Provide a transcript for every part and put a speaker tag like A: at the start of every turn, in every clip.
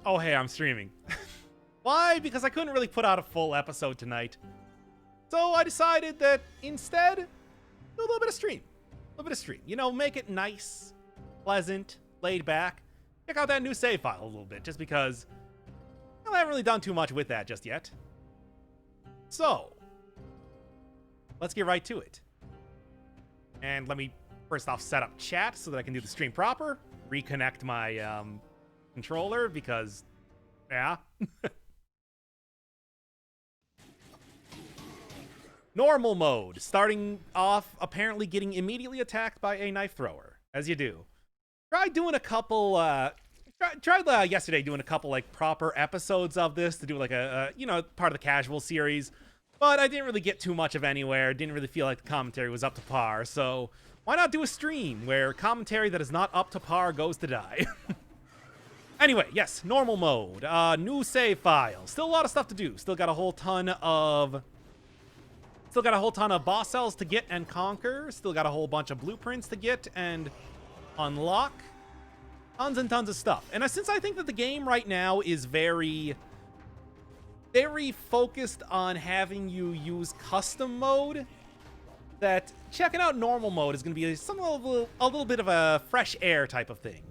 A: Oh, hey, I'm streaming. Why? Because I couldn't really put out a full episode tonight. So I decided that instead, do a little bit of stream. A little bit of stream. You know, make it nice, pleasant, laid back. Check out that new save file a little bit, just because I haven't really done too much with that just yet. So, let's get right to it. And let me first off set up chat so that I can do the stream proper. Reconnect my controller because, yeah. Normal mode. Starting off apparently getting immediately attacked by a knife thrower, as you do. Tried doing a couple, tried yesterday doing a couple like proper episodes of this to do like a you know, part of the casual series. But I didn't really get too much of anywhere. Didn't really feel like the commentary was up to par. So why not do a stream where commentary that is not up to par goes to die? Anyway, yes, normal mode. New save file. Still a lot of stuff to do. Still got a whole ton of boss cells to get and conquer. Still got a whole bunch of blueprints to get and unlock. Tons and tons of stuff. And since I think that the game right now is very focused on having you use custom mode, that checking out normal mode is going to be a little bit of a fresh air type of thing.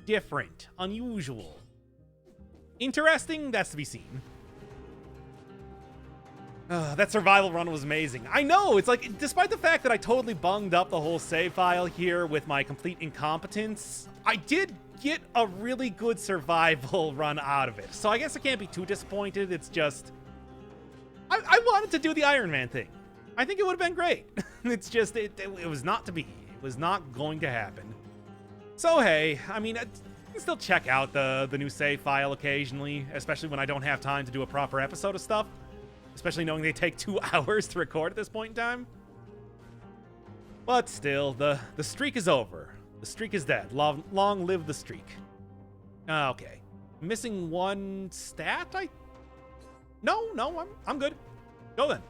A: Different, unusual, interesting, that's to be seen. That survival run was amazing. I know, it's like, despite the fact that I totally bunged up the whole save file here with my complete incompetence, I did get a really good survival run out of it. So I guess I can't be too disappointed. It's just, I wanted to do the Iron Man thing. I think it would have been great. It's just, it was not to be. It was not going to happen. So hey, I mean, I can still check out the new save file occasionally, especially when I don't have time to do a proper episode of stuff. Especially knowing they take 2 hours to record at this point in time. But still, the streak is over. The streak is dead. Long live the streak. Okay. Missing one stat? No, I'm good. Go then.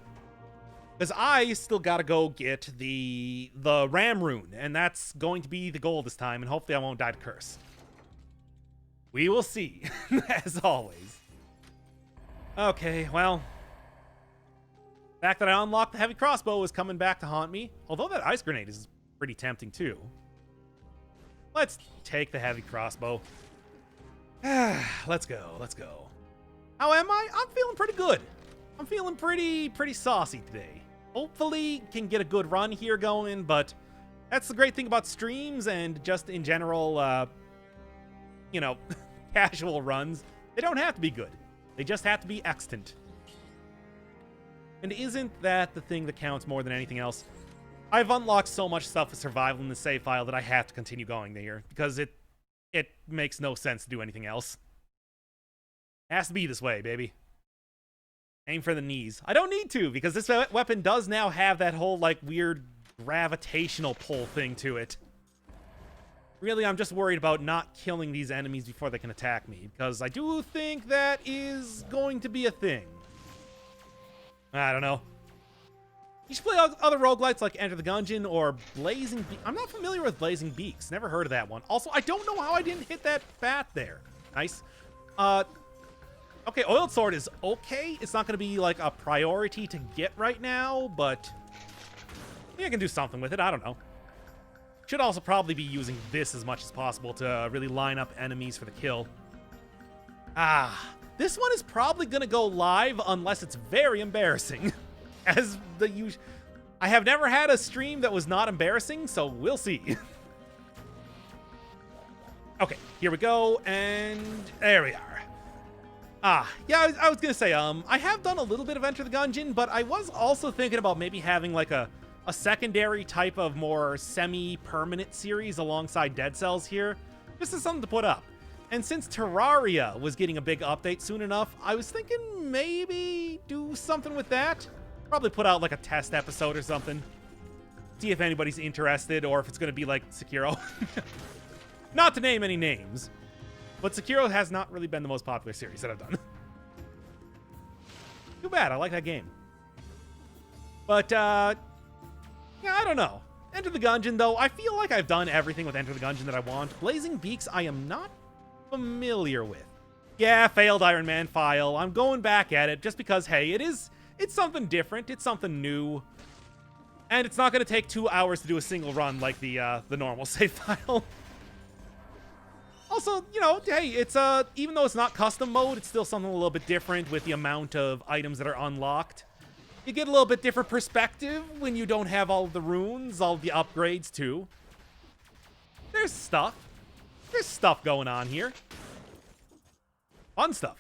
A: Because I still gotta go get the Ram rune, and that's going to be the goal this time, and hopefully I won't die to curse. We will see, as always. Okay, well, the fact that I unlocked the heavy crossbow is coming back to haunt me, although that ice grenade is pretty tempting too. Let's take the heavy crossbow. Let's go. How am I? I'm feeling pretty good. I'm feeling pretty saucy today. Hopefully can get a good run here going, but that's the great thing about streams and just in general, you know, casual runs. They don't have to be good. They just have to be extant. And isn't that the thing that counts more than anything else? I've unlocked so much stuff with survival in the save file that I have to continue going there because it makes no sense to do anything else. It has to be this way, baby. Aim for the knees. I don't need to because this weapon does now have that whole like weird gravitational pull thing to it. Really, I'm just worried about not killing these enemies before they can attack me because I do think that is going to be a thing. I don't know. You should play other roguelites like Enter the Gungeon or Blazing Beaks. I'm not familiar with Blazing Beaks. Never heard of that one. Also, I don't know how I didn't hit that bat there. Nice. Okay, Oiled Sword is okay. It's not going to be like a priority to get right now, but I think I can do something with it. I don't know. Should also probably be using this as much as possible to really line up enemies for the kill. This one is probably going to go live unless it's very embarrassing. As the usual. I have never had a stream that was not embarrassing, so we'll see. Okay, here we go, and there we are. Yeah, I was going to say, I have done a little bit of Enter the Gungeon, but I was also thinking about maybe having like a secondary type of more semi-permanent series alongside Dead Cells here. Just as something to put up. And since Terraria was getting a big update soon enough, I was thinking maybe do something with that. Probably put out like a test episode or something. See if anybody's interested or if it's going to be like Sekiro. Not to name any names, but Sekiro has not really been the most popular series that I've done. Too bad. I like that game. But, yeah, I don't know. Enter the Gungeon, though. I feel like I've done everything with Enter the Gungeon that I want. Blazing Beaks, I am not familiar with. Yeah, failed Iron Man file. I'm going back at it just because, hey, it's something different. It's something new. And it's not going to take 2 hours to do a single run like the normal save file. Also, you know, hey, it's even though it's not custom mode, it's still something a little bit different with the amount of items that are unlocked. You get a little bit different perspective when you don't have all of the runes, all of the upgrades too. There's stuff. There's stuff going on here. Fun stuff.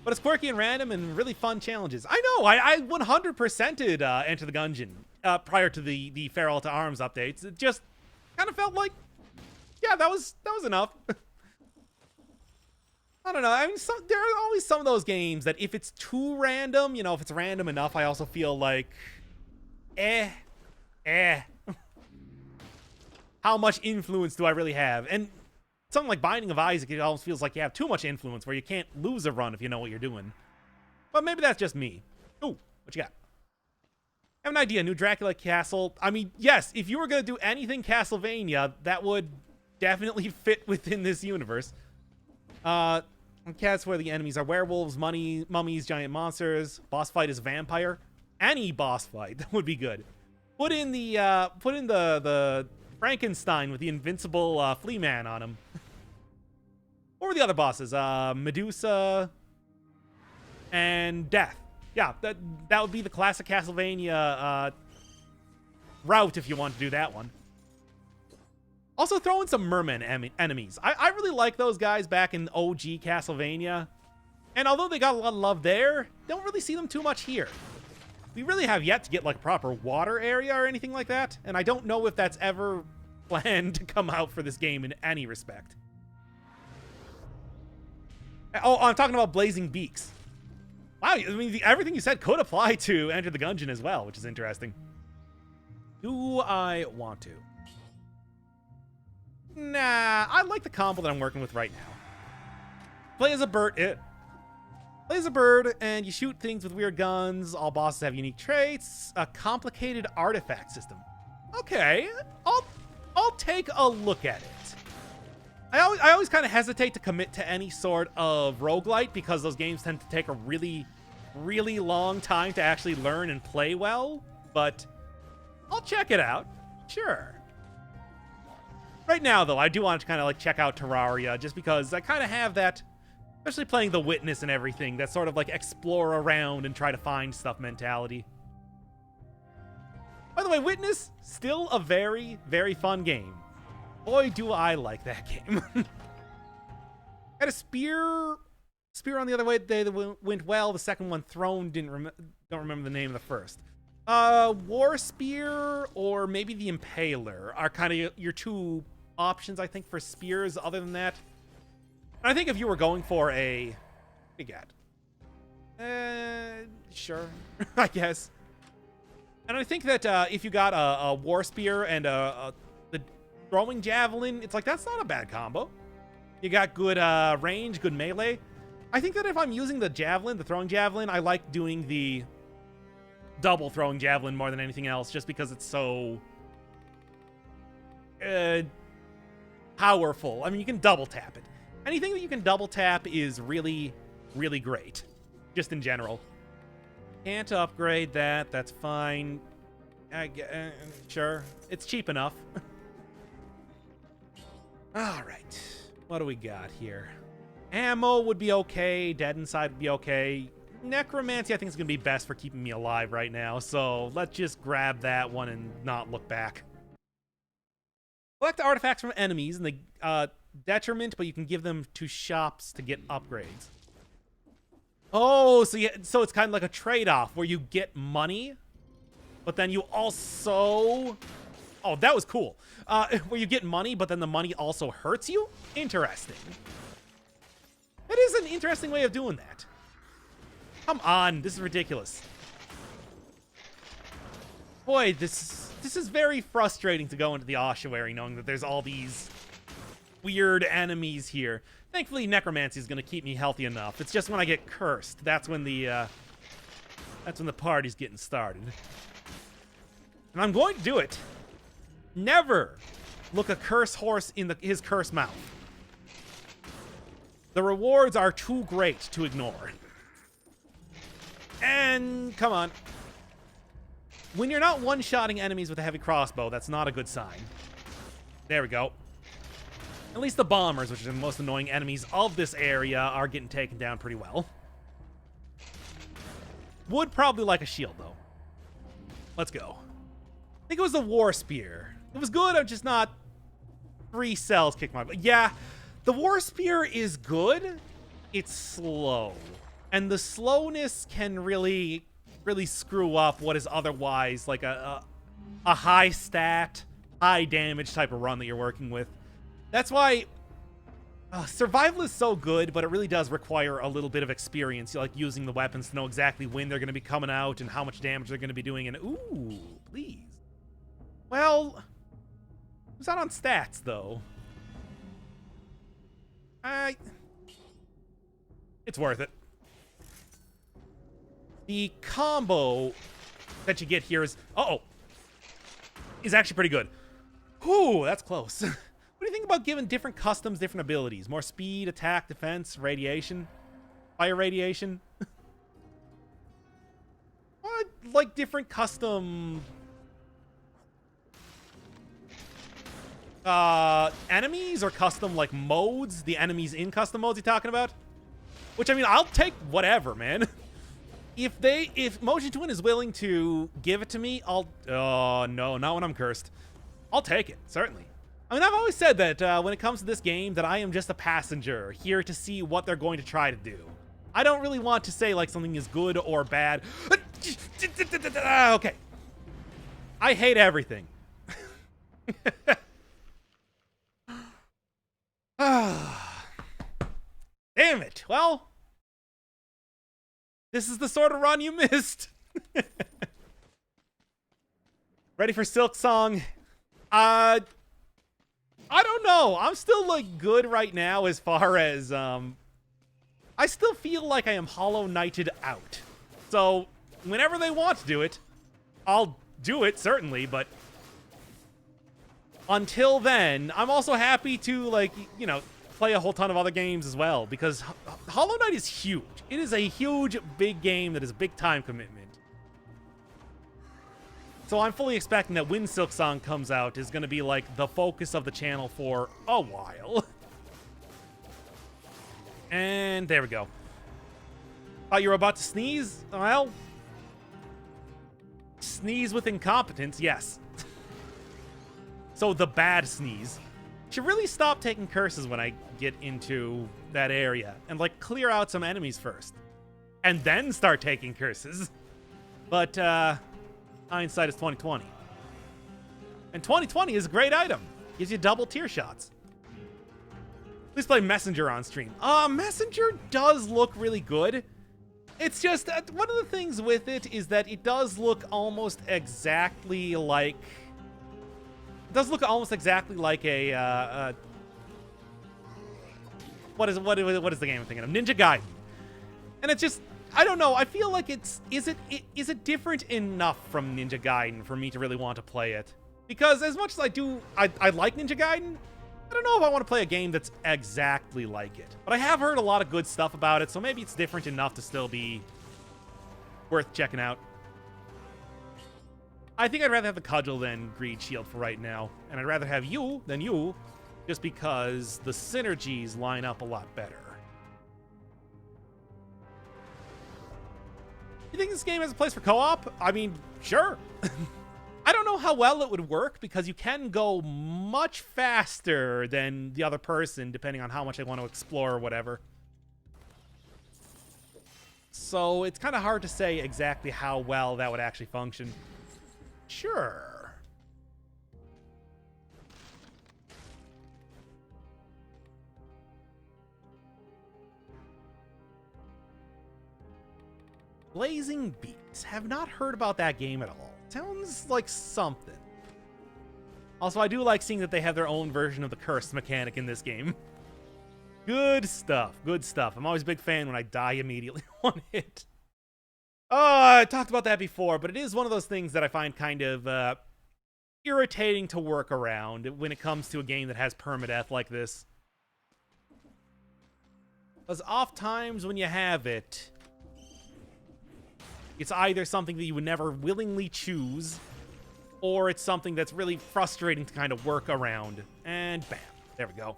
A: But it's quirky and random and really fun challenges. I know, I 100%ed Enter the Gungeon prior to the Feral to Arms updates. It just kind of felt like, yeah, that was enough. I don't know. I mean, there are always some of those games that if it's too random, you know, if it's random enough, I also feel like, how much influence do I really have? And something like Binding of Isaac, it almost feels like you have too much influence where you can't lose a run if you know what you're doing. But maybe that's just me. Ooh, what you got? I have an idea. New Dracula Castle. I mean, yes, if you were going to do anything Castlevania, that would definitely fit within this universe. Cats where the enemies are werewolves, mummies, giant monsters. Boss fight is vampire. Any boss fight that would be good. Put in the Frankenstein with the invincible flea man on him. What were the other bosses? Medusa and Death. Yeah, that would be the classic Castlevania route if you want to do that one. Also, throw in some merman enemies. I really like those guys back in OG Castlevania. And although they got a lot of love there, don't really see them too much here. We really have yet to get like a proper water area or anything like that. And I don't know if that's ever planned to come out for this game in any respect. Oh, I'm talking about Blazing Beaks. Wow, I mean, everything you said could apply to Enter the Gungeon as well, which is interesting. Do I want to? Nah, I like the combo that I'm working with right now. Play as a bird. Play as a bird, and you shoot things with weird guns. All bosses have unique traits. A complicated artifact system. Okay, I'll take a look at it. I always kind of hesitate to commit to any sort of roguelite because those games tend to take a really, really long time to actually learn and play well. But I'll check it out. Sure. Right now, though, I do want to kind of like check out Terraria just because I kind of have that, especially playing The Witness and everything, that sort of like explore around and try to find stuff mentality. By the way, Witness, still a very, very fun game. Boy, do I like that game. Got a spear on the other way that went well. The second one, Throne, don't remember the name of the first. War Spear or maybe the Impaler are kind of your two options, I think, for spears. Other than that, and I think if you were going for a, what do you got? Sure, I guess. And I think that if you got a War Spear and the throwing javelin, it's like that's not a bad combo. You got good range, good melee. I think that if I'm using the javelin, the throwing javelin, I like doing the double throwing javelin more than anything else, just because it's so powerful. I mean, you can double tap it. Anything that you can double tap is really, really great, just in general. Can't upgrade that. That's fine. Sure, it's cheap enough. All right, what do we got here? Ammo would be okay. Dead Inside would be okay. Necromancy, I think, is going to be best for keeping me alive right now, so let's just grab that one and not look back. Collect artifacts from enemies, and they detriment, but you can give them to shops to get upgrades. Oh, so it's kind of like a trade-off where you get money, but then you also... Oh, that was cool. Where you get money, but then the money also hurts you? Interesting. That is an interesting way of doing that. Come on, this is ridiculous. Boy, this is very frustrating to go into the ossuary knowing that there's all these weird enemies here. Thankfully, necromancy is going to keep me healthy enough. It's just when I get cursed, that's when the party's getting started. And I'm going to do it. Never look a curse horse in his curse mouth. The rewards are too great to ignore. And come on. When you're not one-shotting enemies with a heavy crossbow, that's not a good sign. There we go. At least the bombers, which are the most annoying enemies of this area, are getting taken down pretty well. Would probably like a shield, though. Let's go. I think it was the War Spear. It was good, I'm just not... 3 cells kicked my butt. Yeah, the War Spear is good. It's slow. And the slowness can really screw up what is otherwise like a high stat, high damage type of run that you're working with. That's why survival is so good, but it really does require a little bit of experience, like using the weapons to know exactly when they're going to be coming out and how much damage they're going to be doing. And ooh, please. Well, who's not on stats though? It's worth it. The combo that you get here is is actually pretty good. Whew, that's close. What do you think about giving different customs different abilities? More speed, attack, defense, radiation, fire radiation? What, like different custom enemies or custom like modes? The enemies in custom modes you're talking about? Which I mean, I'll take whatever, man. If Motion Twin is willing to give it to me, oh no, not when I'm cursed. I'll take it, certainly. I mean, I've always said that when it comes to this game, that I am just a passenger here to see what they're going to try to do. I don't really want to say like something is good or bad. Okay. I hate everything. Damn it. Well, this is the sort of run you missed. Ready for Silk Song? I don't know. I'm still like good right now as far as I still feel like I am Hollow Knighted out. So whenever they want to do it, I'll do it certainly, but until then, I'm also happy to like, you know, play a whole ton of other games as well, because Hollow Knight is huge. It is a huge, big game that is a big time commitment. So I'm fully expecting that when Silk Song comes out is going to be like the focus of the channel for a while. And there we go. Thought you were about to sneeze? Well, sneeze with incompetence, yes. So the bad sneeze. Should really stop taking curses when I get into that area and like clear out some enemies first and then start taking curses. But hindsight is 2020, and 2020 is a great item. Gives you double tier shots. Please play Messenger on stream. Messenger does look really good. It's just one of the things with it is that it does look almost exactly like a what is the game I'm thinking of? Ninja Gaiden. And it's just, I don't know, I feel like is it different enough from Ninja Gaiden for me to really want to play it? Because as much as I like Ninja Gaiden, I don't know if I want to play a game that's exactly like it. But I have heard a lot of good stuff about it, so maybe it's different enough to still be worth checking out. I think I'd rather have the Cudgel than Greed Shield for right now. And I'd rather have you than you, just because the synergies line up a lot better. You think this game has a place for co-op? I mean, sure. I don't know how well it would work, because you can go much faster than the other person, depending on how much they want to explore or whatever. So it's kind of hard to say exactly how well that would actually function. Sure. Blazing Beats. Have not heard about that game at all. Sounds like something. Also, I do like seeing that they have their own version of the curse mechanic in this game. Good stuff. Good stuff. I'm always a big fan when I die immediately on hit. I talked about that before, but it is one of those things that I find kind of irritating to work around when it comes to a game that has permadeath like this. Because oft times when you have it, it's either something that you would never willingly choose, or it's something that's really frustrating to kind of work around. And bam. There we go.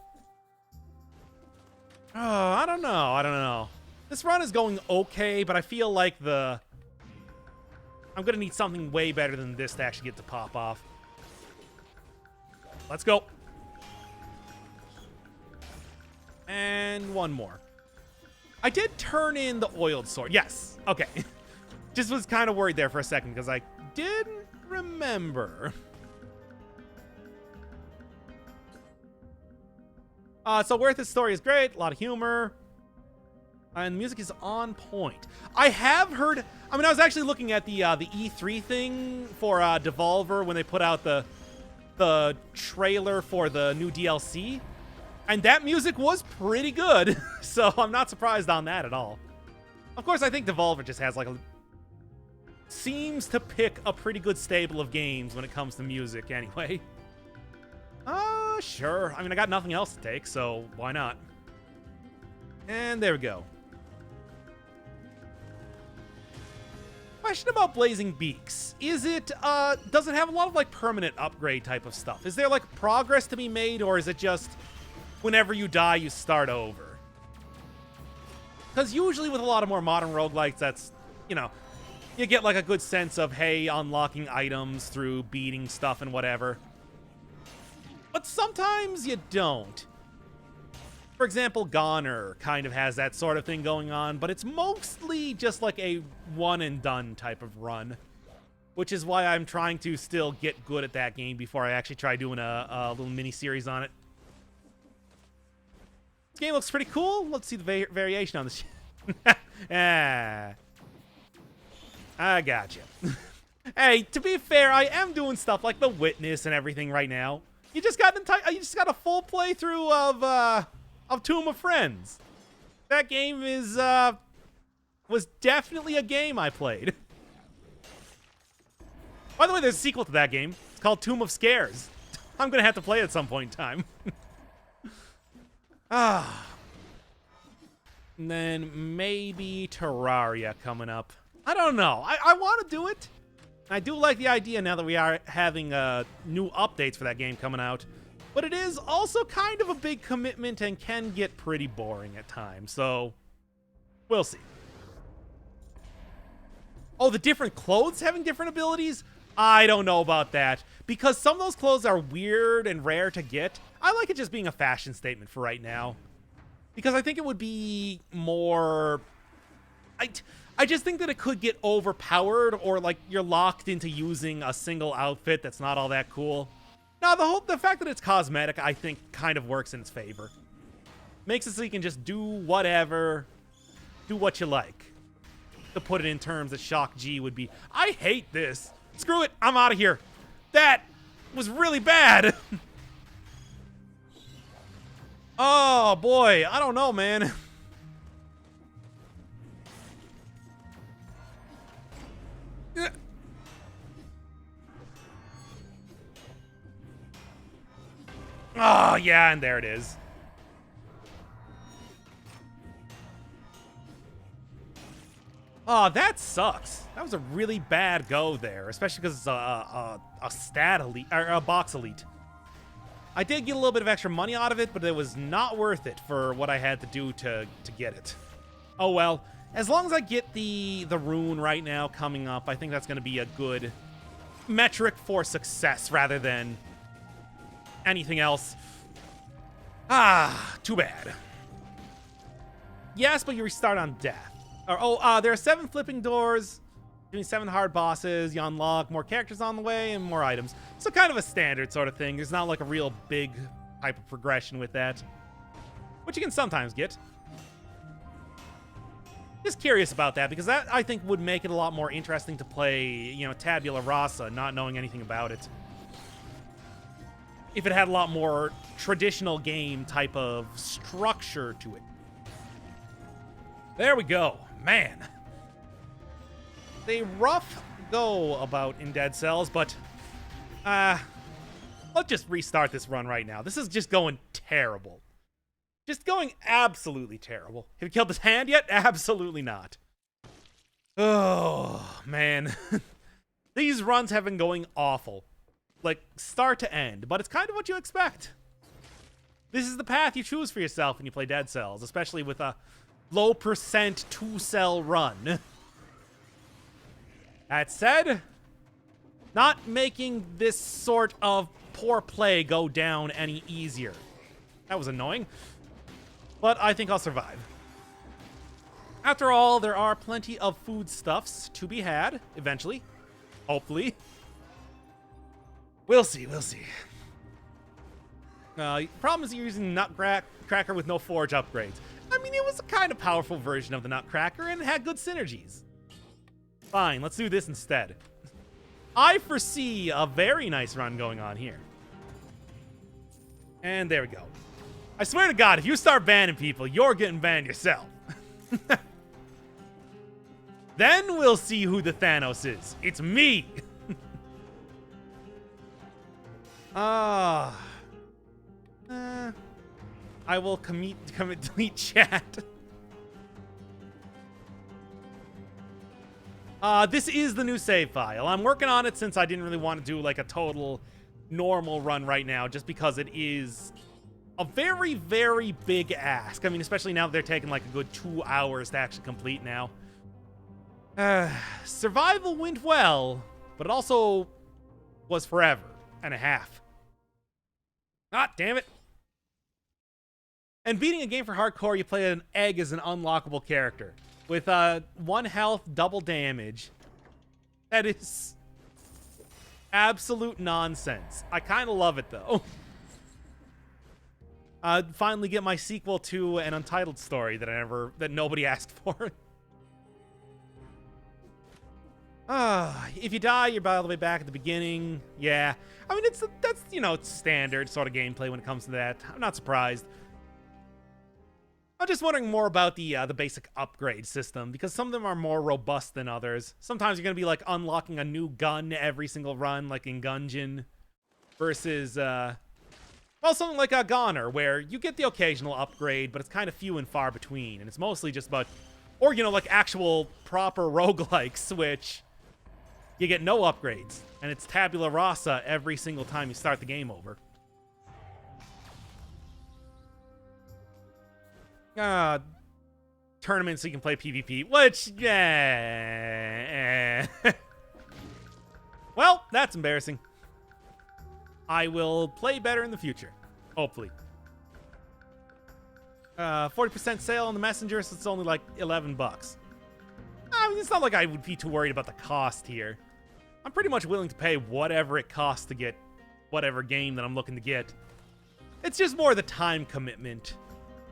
A: Oh, I don't know. This run is going okay, but I feel like I'm going to need something way better than this to actually get to pop off. Let's go. And one more. I did turn in the oiled sword. Yes. Okay. Just was kind of worried there for a second because I didn't remember. So Werther's story is great. A lot of humor. And the music is on point. I have heard... I mean, I was actually looking at the E3 thing for Devolver when they put out the trailer for the new DLC. And that music was pretty good. So I'm not surprised on that at all. Of course, I think Devolver just has like seems to pick a pretty good stable of games when it comes to music anyway. Sure. I mean, I got nothing else to take, so why not? And there we go. Question about Blazing Beaks. Is it, does it have a lot of, like, permanent upgrade type of stuff? Is there, like, progress to be made, or is it just whenever you die, you start over? Because usually with a lot of more modern roguelikes, that's, you know, you get, like, a good sense of, hey, unlocking items through beating stuff and whatever. But sometimes you don't. For example, Goner kind of has that sort of thing going on, but it's mostly just like a one-and-done type of run, which is why I'm trying to still get good at that game before I actually try doing a little mini-series on it. This game looks pretty cool. Let's see the variation on this. I gotcha. Hey, to be fair, I am doing stuff like The Witness and everything right now. You just got a full playthrough of Tomb of Friends. That game was definitely a game I played. By the way, there's a sequel to that game. It's called Tomb of Scares. I'm gonna have to play it at some point in time. And then maybe Terraria coming up. I don't know. I want to do it. I do like the idea now that we are having new updates for that game coming out. But it is also kind of a big commitment and can get pretty boring at times. So, we'll see. Oh, the different clothes having different abilities? I don't know about that. Because some of those clothes are weird and rare to get. I like it just being a fashion statement for right now. Because I think it would be more... I just think that it could get overpowered, or like you're locked into using a single outfit that's not all that cool. No, the fact that it's cosmetic, I think, kind of works in its favor. Makes it so you can just do whatever, do what you like. To put it in terms that Shock G would be, I hate this. Screw it, I'm out of here. That was really bad. Oh boy, I don't know, man. Oh, yeah, and there it is. Oh, that sucks. That was a really bad go there, especially because it's a stat elite, or a box elite. I did get a little bit of extra money out of it, but it was not worth it for what I had to do to get it. Oh, well. As long as I get the rune right now coming up, I think that's going to be a good metric for success rather than anything else. Too bad. Yes, but you restart on death. There are 7 flipping doors, doing 7 hard bosses. You unlock more characters on the way and more items. So kind of a standard sort of thing. There's not like a real big type of progression with that, which you can sometimes get. Just curious about that, because that, I think, would make it a lot more interesting to play, you know, Tabula Rasa, not knowing anything about it. If it had a lot more traditional game type of structure to it. There we go. Man. They rough go about in Dead Cells, but let's just restart this run right now. This is just going terrible. Just going absolutely terrible. Have you killed this hand yet? Absolutely not. Oh, man. These runs have been going awful. Like, start to end. But it's kind of what you expect. This is the path you choose for yourself when you play Dead Cells, especially with a low percent 2-cell run. That said, not making this sort of poor play go down any easier. That was annoying. But I think I'll survive. After all, there are plenty of foodstuffs to be had, eventually. Hopefully. We'll see, we'll see. Problem is you're using Nutcracker with no forge upgrades. I mean, it was a kind of powerful version of the Nutcracker and it had good synergies. Fine, let's do this instead. I foresee a very nice run going on here. And there we go. I swear to God, if you start banning people, you're getting banned yourself. Then we'll see who the Thanos is. It's me. I will delete chat. This is the new save file. I'm working on it since I didn't really want to do like a total normal run right now, just because it is a very, very big ask. I mean, especially now that they're taking like a good 2 hours to actually complete now. Survival went well, but it also was forever and a half. Ah, damn it. And beating a game for hardcore, you play an egg as an unlockable character. With 1 health, double damage. That is absolute nonsense. I kind of love it, though. I'd finally get my sequel to an Untitled story that nobody asked for. If you die, you're all the way back at the beginning. Yeah. I mean, that's, you know, it's standard sort of gameplay when it comes to that. I'm not surprised. I'm just wondering more about the basic upgrade system, because some of them are more robust than others. Sometimes you're going to be, like, unlocking a new gun every single run, like in Gungeon, versus, well, something like a Goner, where you get the occasional upgrade, but it's kind of few and far between, and it's mostly just about, or, you know, like actual proper roguelikes, which you get no upgrades, and it's tabula rasa every single time you start the game over. Tournaments so you can play PvP, which, yeah. Well, that's embarrassing. I will play better in the future, hopefully. 40% sale on the Messenger, so it's only like $11. I mean, it's not like I would be too worried about the cost here. I'm pretty much willing to pay whatever it costs to get whatever game that I'm looking to get. It's just more the time commitment.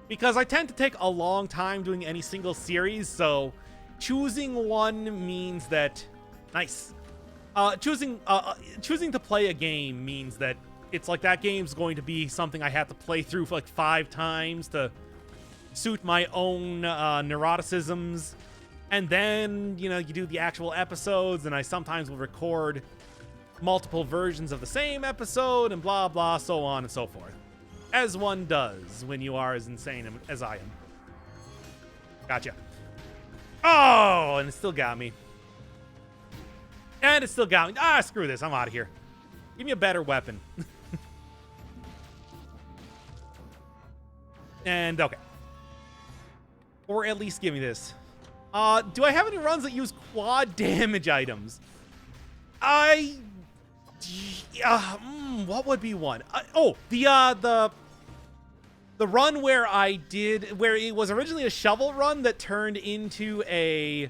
A: Because I tend to take a long time doing any single series, so choosing one means that... Nice. Choosing to play a game means that it's like that game's going to be something I have to play through for like 5 times to suit my own neuroticisms. And then, you know, you do the actual episodes, and I sometimes will record multiple versions of the same episode, and blah, blah, so on and so forth. As one does when you are as insane as I am. Gotcha. Oh, and it still got me. And it still got me. Ah, screw this. I'm out of here. Give me a better weapon. And, okay. Or at least give me this. Do I have any runs that use quad damage items? What would be one? The run where it was originally a shovel run that turned into a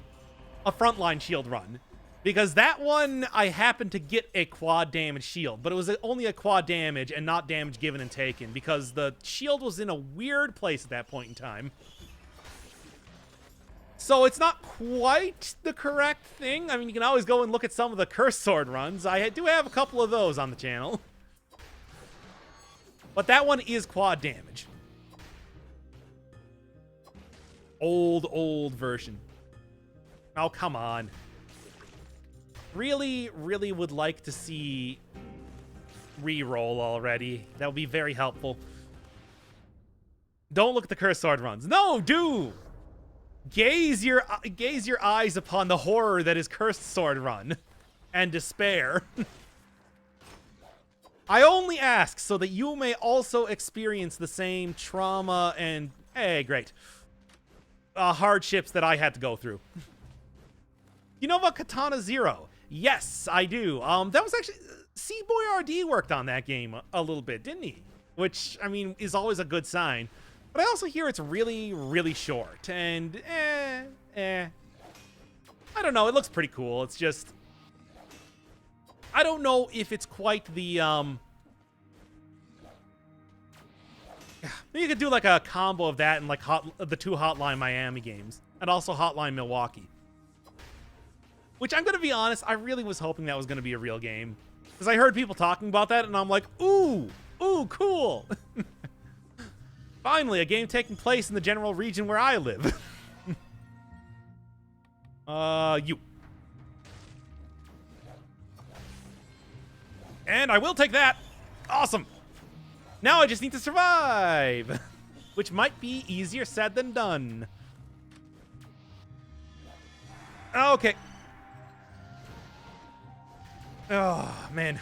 A: frontline shield run. Because that one, I happened to get a quad damage shield, but it was only a quad damage and not damage given and taken, because the shield was in a weird place at that point in time. So it's not quite the correct thing. I mean, you can always go and look at some of the Curse Sword runs. I do have a couple of those on the channel. But that one is quad damage. Old version. Oh, come on. Really, really would like to see reroll already. That would be very helpful. Don't look at the cursed sword runs. No, do! Gaze your eyes upon the horror that is Cursed Sword Run and despair. I only ask so that you may also experience the same trauma and, hey, great, hardships that I had to go through. You know about Katana Zero? Yes, I do. That was actually, C-Boy RD worked on that game a little bit, didn't he? Which, I mean, is always a good sign. But I also hear it's really, really short, and I don't know, it looks pretty cool. It's just, I don't know if it's quite the, maybe you could do like a combo of that and like the 2 Hotline Miami games, and also Hotline Milwaukee. Which, I'm gonna be honest, I really was hoping that was gonna be a real game. Because I heard people talking about that, and I'm like, ooh, cool. Finally, a game taking place in the general region where I live. You. And I will take that. Awesome. Now I just need to survive. Which might be easier said than done. Okay. Oh, man.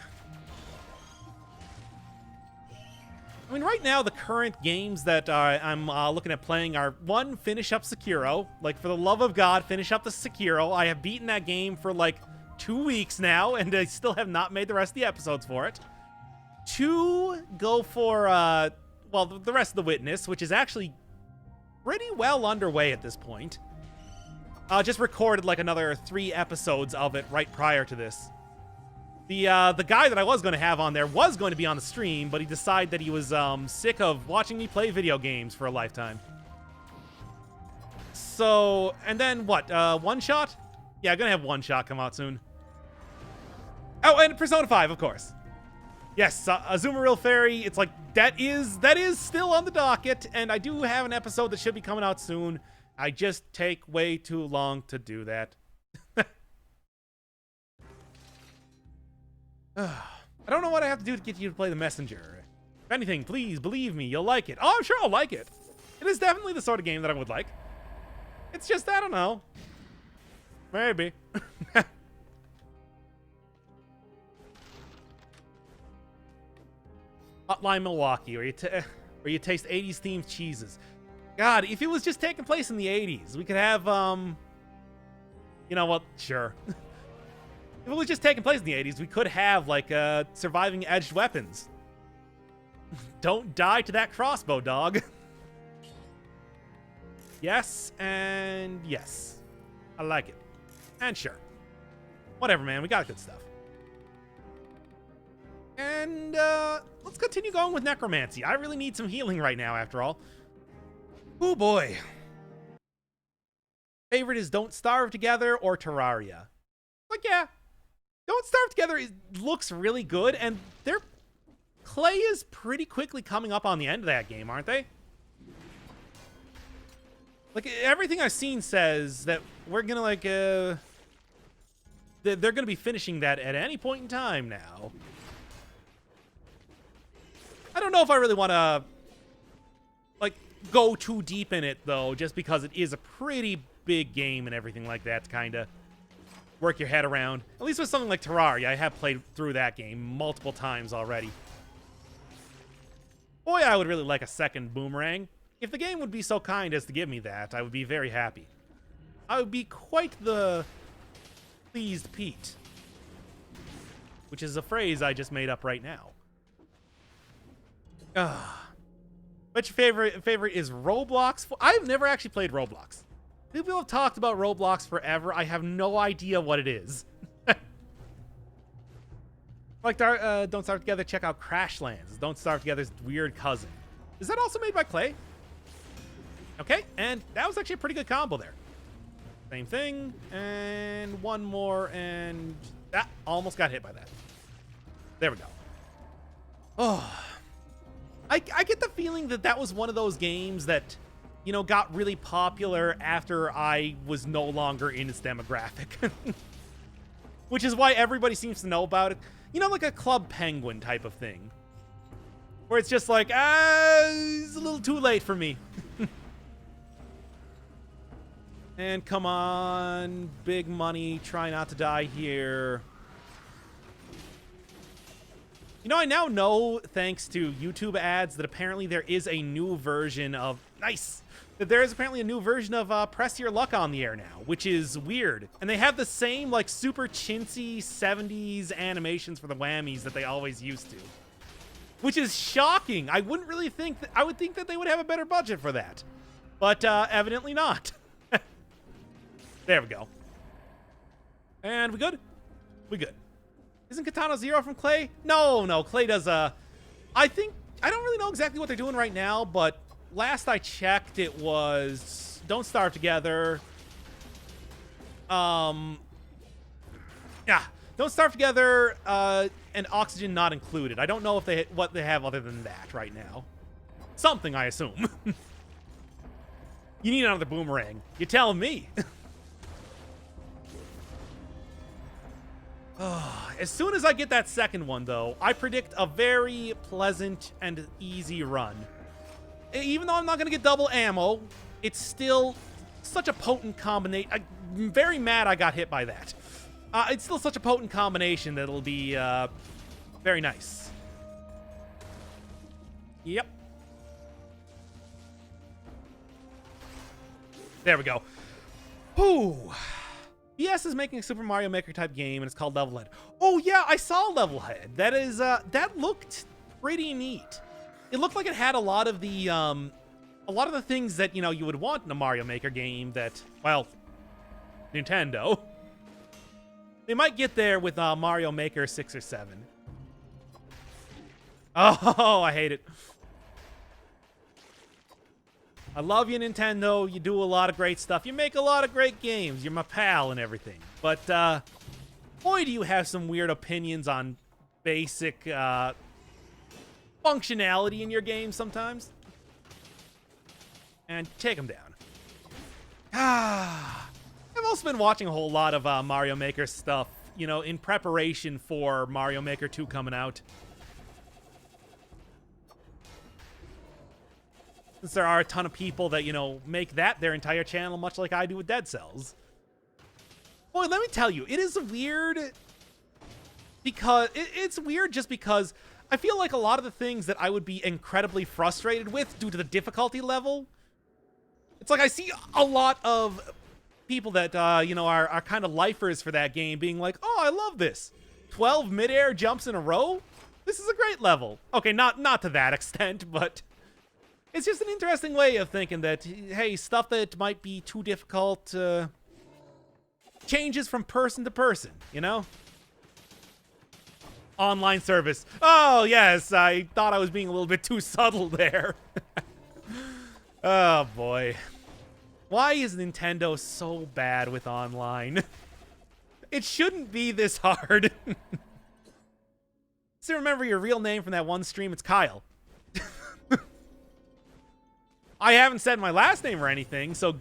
A: I mean, right now, the current games that I'm looking at playing are, one, finish up Sekiro. Like, for the love of God, finish up the Sekiro. I have beaten that game for, like, 2 weeks now, and I still have not made the rest of the episodes for it. 2, go for, well, the rest of The Witness, which is actually pretty well underway at this point. Just recorded, like, another 3 episodes of it right prior to this. The guy that I was going to have on there was going to be on the stream, but he decided that he was sick of watching me play video games for a lifetime. So, and then what? One Shot? Yeah, I'm going to have One Shot come out soon. Oh, and Persona 5, of course. Yes, Azumarill Fairy, it's like, that is still on the docket, and I do have an episode that should be coming out soon. I just take way too long to do that. I don't know what I have to do to get you to play The Messenger. If anything, please believe me, you'll like it. Oh, I'm sure I'll like it. It is definitely the sort of game that I would like. It's just, I don't know. Maybe. Hotline Milwaukee, where you taste 80s themed cheeses. God, if it was just taking place in the 80s, we could have, you know what? Sure. If it was just taking place in the 80s, we could have, like, surviving edged weapons. Don't die to that crossbow, dog. Yes, and yes. I like it. And sure. Whatever, man. We got good stuff. And, let's continue going with Necromancy. I really need some healing right now, after all. Oh, boy. Favorite is Don't Starve Together or Terraria. Like, yeah. Don't Starve Together looks really good, and their clay is pretty quickly coming up on the end of that game, aren't they? Like, everything I've seen says that we're gonna, like, they're gonna be finishing that at any point in time now. I don't know if I really want to, like, go too deep in it, though, just because it is a pretty big game and everything like that to kind of work your head around. At least with something like Terraria, I have played through that game multiple times already. Boy, I would really like a second Boomerang. If the game would be so kind as to give me that, I would be very happy. I would be quite the pleased Pete. Which is a phrase I just made up right now. But your favorite is Roblox? I've never actually played Roblox. People have talked about Roblox forever. I have no idea what it is. Like, Don't Starve Together, check out Crashlands. Don't Starve Together's weird cousin. Is that also made by Clay? Okay, and that was actually a pretty good combo there. Same thing, and one more, and that almost got hit by that. There we go. Oh, I get the feeling that that was one of those games that, you know, got really popular after I was no longer in its demographic. Which is why everybody seems to know about it. You know, like a Club Penguin type of thing. Where it's just like, it's a little too late for me. And come on, big money, try not to die here. You know, I now know, thanks to YouTube ads, that apparently there is a new version of... Nice! That there is apparently a new version of Press Your Luck on the air now, which is weird. And they have the same, like, super chintzy 70s animations for the whammies that they always used to. Which is shocking. I wouldn't really think... I would think that they would have a better budget for that. But, evidently not. There we go. And we good? We good. Isn't Katana Zero from Clay? No, Clay does, I don't really know exactly what they're doing right now, but last I checked, it was Don't Starve Together. Yeah, Don't Starve Together, and Oxygen Not Included. I don't know if what they have other than that right now. Something, I assume. You need another boomerang. You're telling me. As soon as I get that second one, though, I predict a very pleasant and easy run. Even though I'm not going to get double ammo, it's still such a potent combination. I'm very mad I got hit by that. It's still such a potent combination that it'll be very nice. Yep. There we go. Whew. BS is making a Super Mario Maker type game, and it's called Levelhead. Oh yeah, I saw Levelhead. That is that looked pretty neat. It looked like it had a lot of the things that, you know, you would want in a Mario Maker game that, well, Nintendo. They might get there with Mario Maker 6 or 7. Oh, I hate it. I love you, Nintendo. You do a lot of great stuff. You make a lot of great games. You're my pal and everything. But, boy, do you have some weird opinions on basic, functionality in your game sometimes. And take them down. I've also been watching a whole lot of Mario Maker stuff, you know, in preparation for Mario Maker 2 coming out. Since there are a ton of people that, you know, make that their entire channel, much like I do with Dead Cells. Boy, let me tell you, it is weird because... It's weird just because I feel like a lot of the things that I would be incredibly frustrated with due to the difficulty level, it's like I see a lot of people that, you know, are kind of lifers for that game being like, oh, I love this. 12 midair jumps in a row? This is a great level. Okay, not to that extent, but... It's just an interesting way of thinking that, hey, stuff that might be too difficult changes from person to person, you know? Online service. Oh, yes, I thought I was being a little bit too subtle there. Oh, boy. Why is Nintendo so bad with online? It shouldn't be this hard. Still remember your real name from that one stream? It's Kyle. I haven't said my last name or anything, so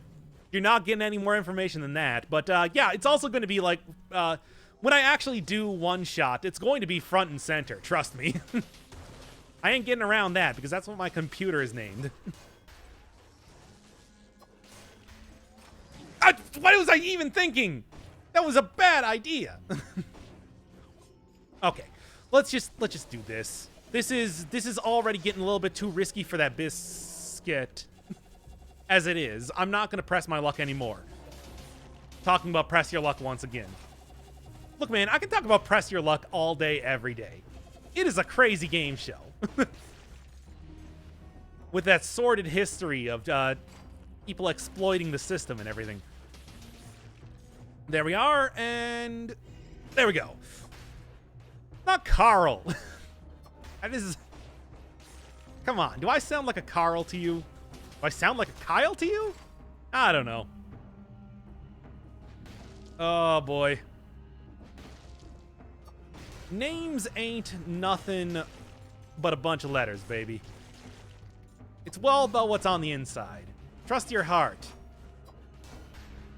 A: you're not getting any more information than that. But, yeah, it's also going to be like, when I actually do one shot, it's going to be front and center. Trust me. I ain't getting around that because that's what my computer is named. What was I even thinking? That was a bad idea. Okay, let's just do this. This is already getting a little bit too risky for that biscuit. As it is, I'm not going to press my luck anymore. Talking about press your luck once again. Look, man, I can talk about press your luck all day, every day. It is a crazy game show. With that sordid history of people exploiting the system and everything. There we are, and there we go. Not Carl. That is... Come on, do I sound like a Carl to you? Do I sound like a Kyle to you? I don't know. Oh, boy. Names ain't nothing but a bunch of letters, baby. It's well about what's on the inside. Trust your heart.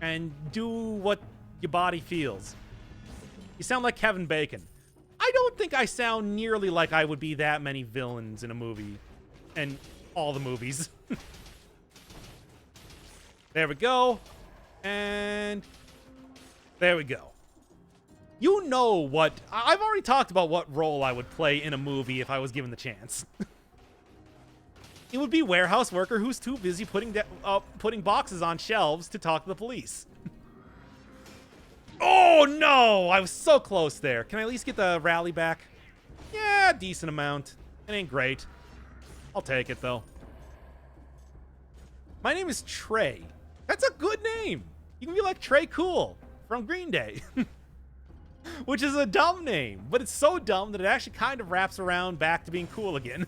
A: And do what your body feels. You sound like Kevin Bacon. I I don't think I sound nearly like I would be that many villains in a movie. And all the movies. There we go. And there we go. You know what... I've already talked about what role I would play in a movie if I was given the chance. It would be warehouse worker who's too busy putting boxes on shelves to talk to the police. Oh, no! I was so close there. Can I at least get the rally back? Yeah, decent amount. It ain't great. I'll take it, though. My name is Trey. That's a good name. You can be like Trey Cool from Green Day. Which is a dumb name, but it's so dumb that it actually kind of wraps around back to being cool again.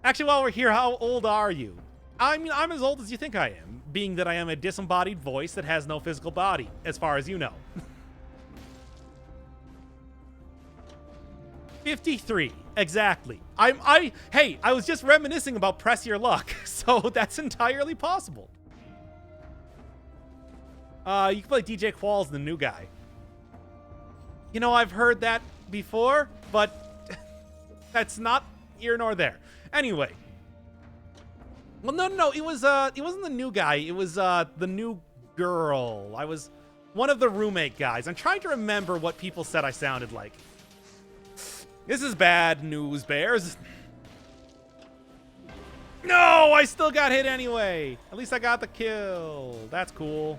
A: Actually, while we're here, how old are you? I mean, I'm as old as you think I am, being that I am a disembodied voice that has no physical body, as far as you know. 53, exactly. Hey, I was just reminiscing about Press Your Luck, so that's entirely possible. You can play DJ Qualls, the new guy. You know, I've heard that before, but that's not here nor there. Anyway. Well, no, it wasn't the new guy. It was, the new girl. I was one of the roommate guys. I'm trying to remember what people said I sounded like. This is bad news, Bears. No, I still got hit anyway. At least I got the kill. That's cool.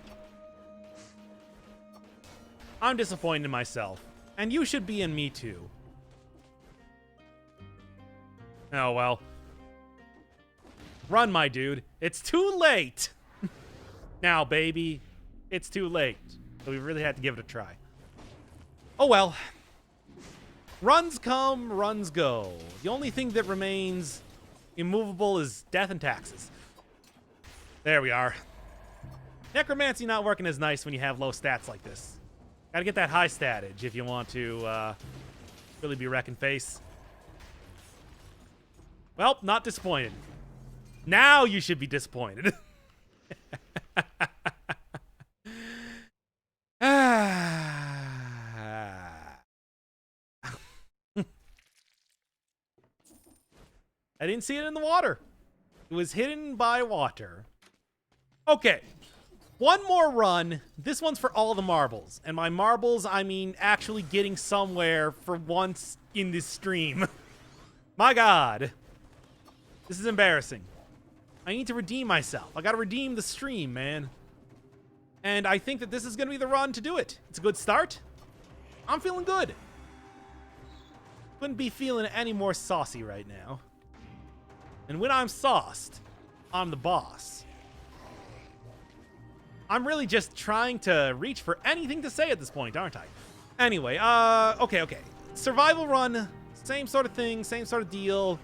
A: I'm disappointed in myself. And you should be in me too. Oh, well. Run, my dude. It's too late. Now, baby. It's too late. So we really had to give it a try. Oh, well. Runs come, runs go. The only thing that remains immovable is death and taxes. There we are. Necromancy not working as nice when you have low stats like this. Gotta get that high statage if you want to really be wrecking face. Well, not disappointed. Now you should be disappointed. I didn't see it in the water. It was hidden by water. Okay. One more run. This one's for all the marbles. And by marbles, I mean actually getting somewhere for once in this stream. My God. This is embarrassing. I need to redeem myself. I gotta redeem the stream, man. And I think that this is gonna be the run to do it. It's a good start. I'm feeling good. Couldn't be feeling any more saucy right now. And when I'm sauced, I'm the boss. I'm really just trying to reach for anything to say at this point, aren't I? Anyway, okay. Survival run, same sort of thing, same sort of deal.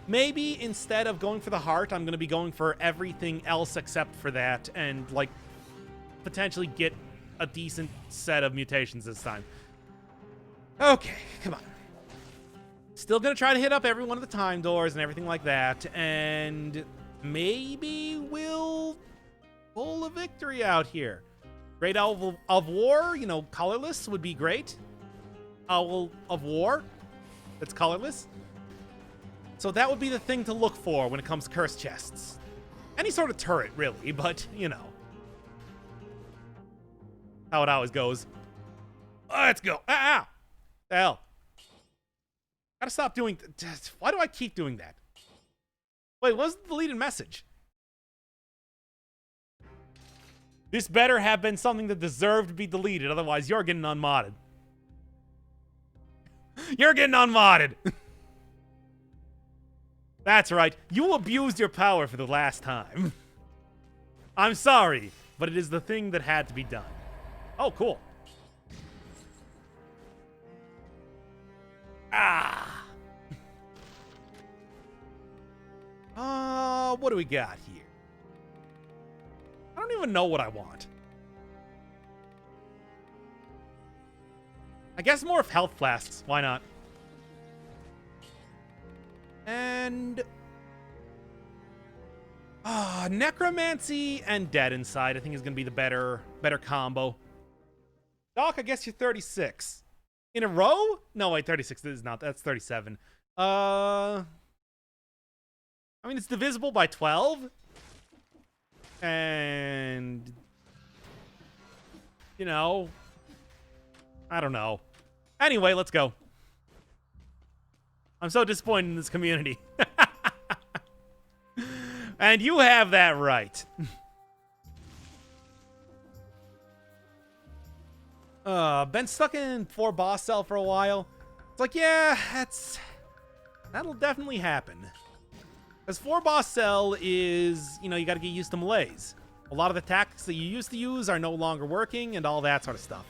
A: Maybe instead of going for the heart, I'm going to be going for everything else except for that and, like, potentially get a decent set of mutations this time. Okay, come on. Still going to try to hit up every one of the time doors and everything like that, and maybe we'll pull a victory out here. Great Owl of War, you know, colorless would be great. Owl of War, that's colorless. So that would be the thing to look for when it comes to cursed chests. Any sort of turret, really, but, you know. How it always goes. Let's go. Ah! The hell. Gotta stop doing... Why do I keep doing that? Wait, what was the deleted message? This better have been something that deserved to be deleted, otherwise you're getting unmodded. You're getting unmodded! That's right, you abused your power for the last time. I'm sorry, but it is the thing that had to be done. Oh, cool. Ah! What do we got here? I don't even know what I want. I guess more of health flasks. Why not? And... Necromancy and Dead Inside I think is going to be the better combo. Doc, I guess you're 36. In a row? No, wait, 36 is not. That's 37. I mean, it's divisible by 12. And, you know, I don't know. Anyway, let's go. I'm so disappointed in this community. And you have that right. Been stuck in 4 boss cell for a while. It's like, yeah, that'll definitely happen. Because 4 boss cell is, you know, you gotta get used to melees. A lot of the tactics that you used to use are no longer working and all that sort of stuff.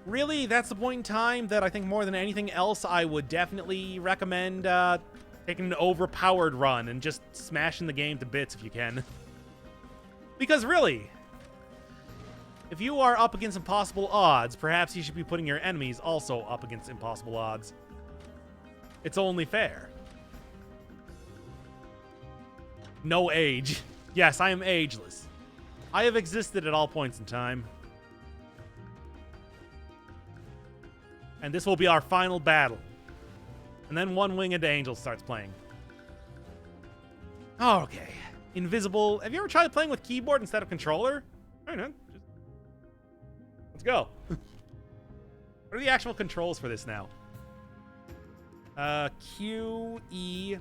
A: Really, that's the point in time that I think more than anything else, I would definitely recommend taking an overpowered run and just smashing the game to bits if you can. Because really, if you are up against impossible odds, perhaps you should be putting your enemies also up against impossible odds. It's only fair. No age. Yes, I am ageless. I have existed at all points in time. And this will be our final battle. And then One Winged Angel starts playing. Oh, okay. Invisible. Have you ever tried playing with keyboard instead of controller? I don't know. Let's go. What are the actual controls for this now? Q, E,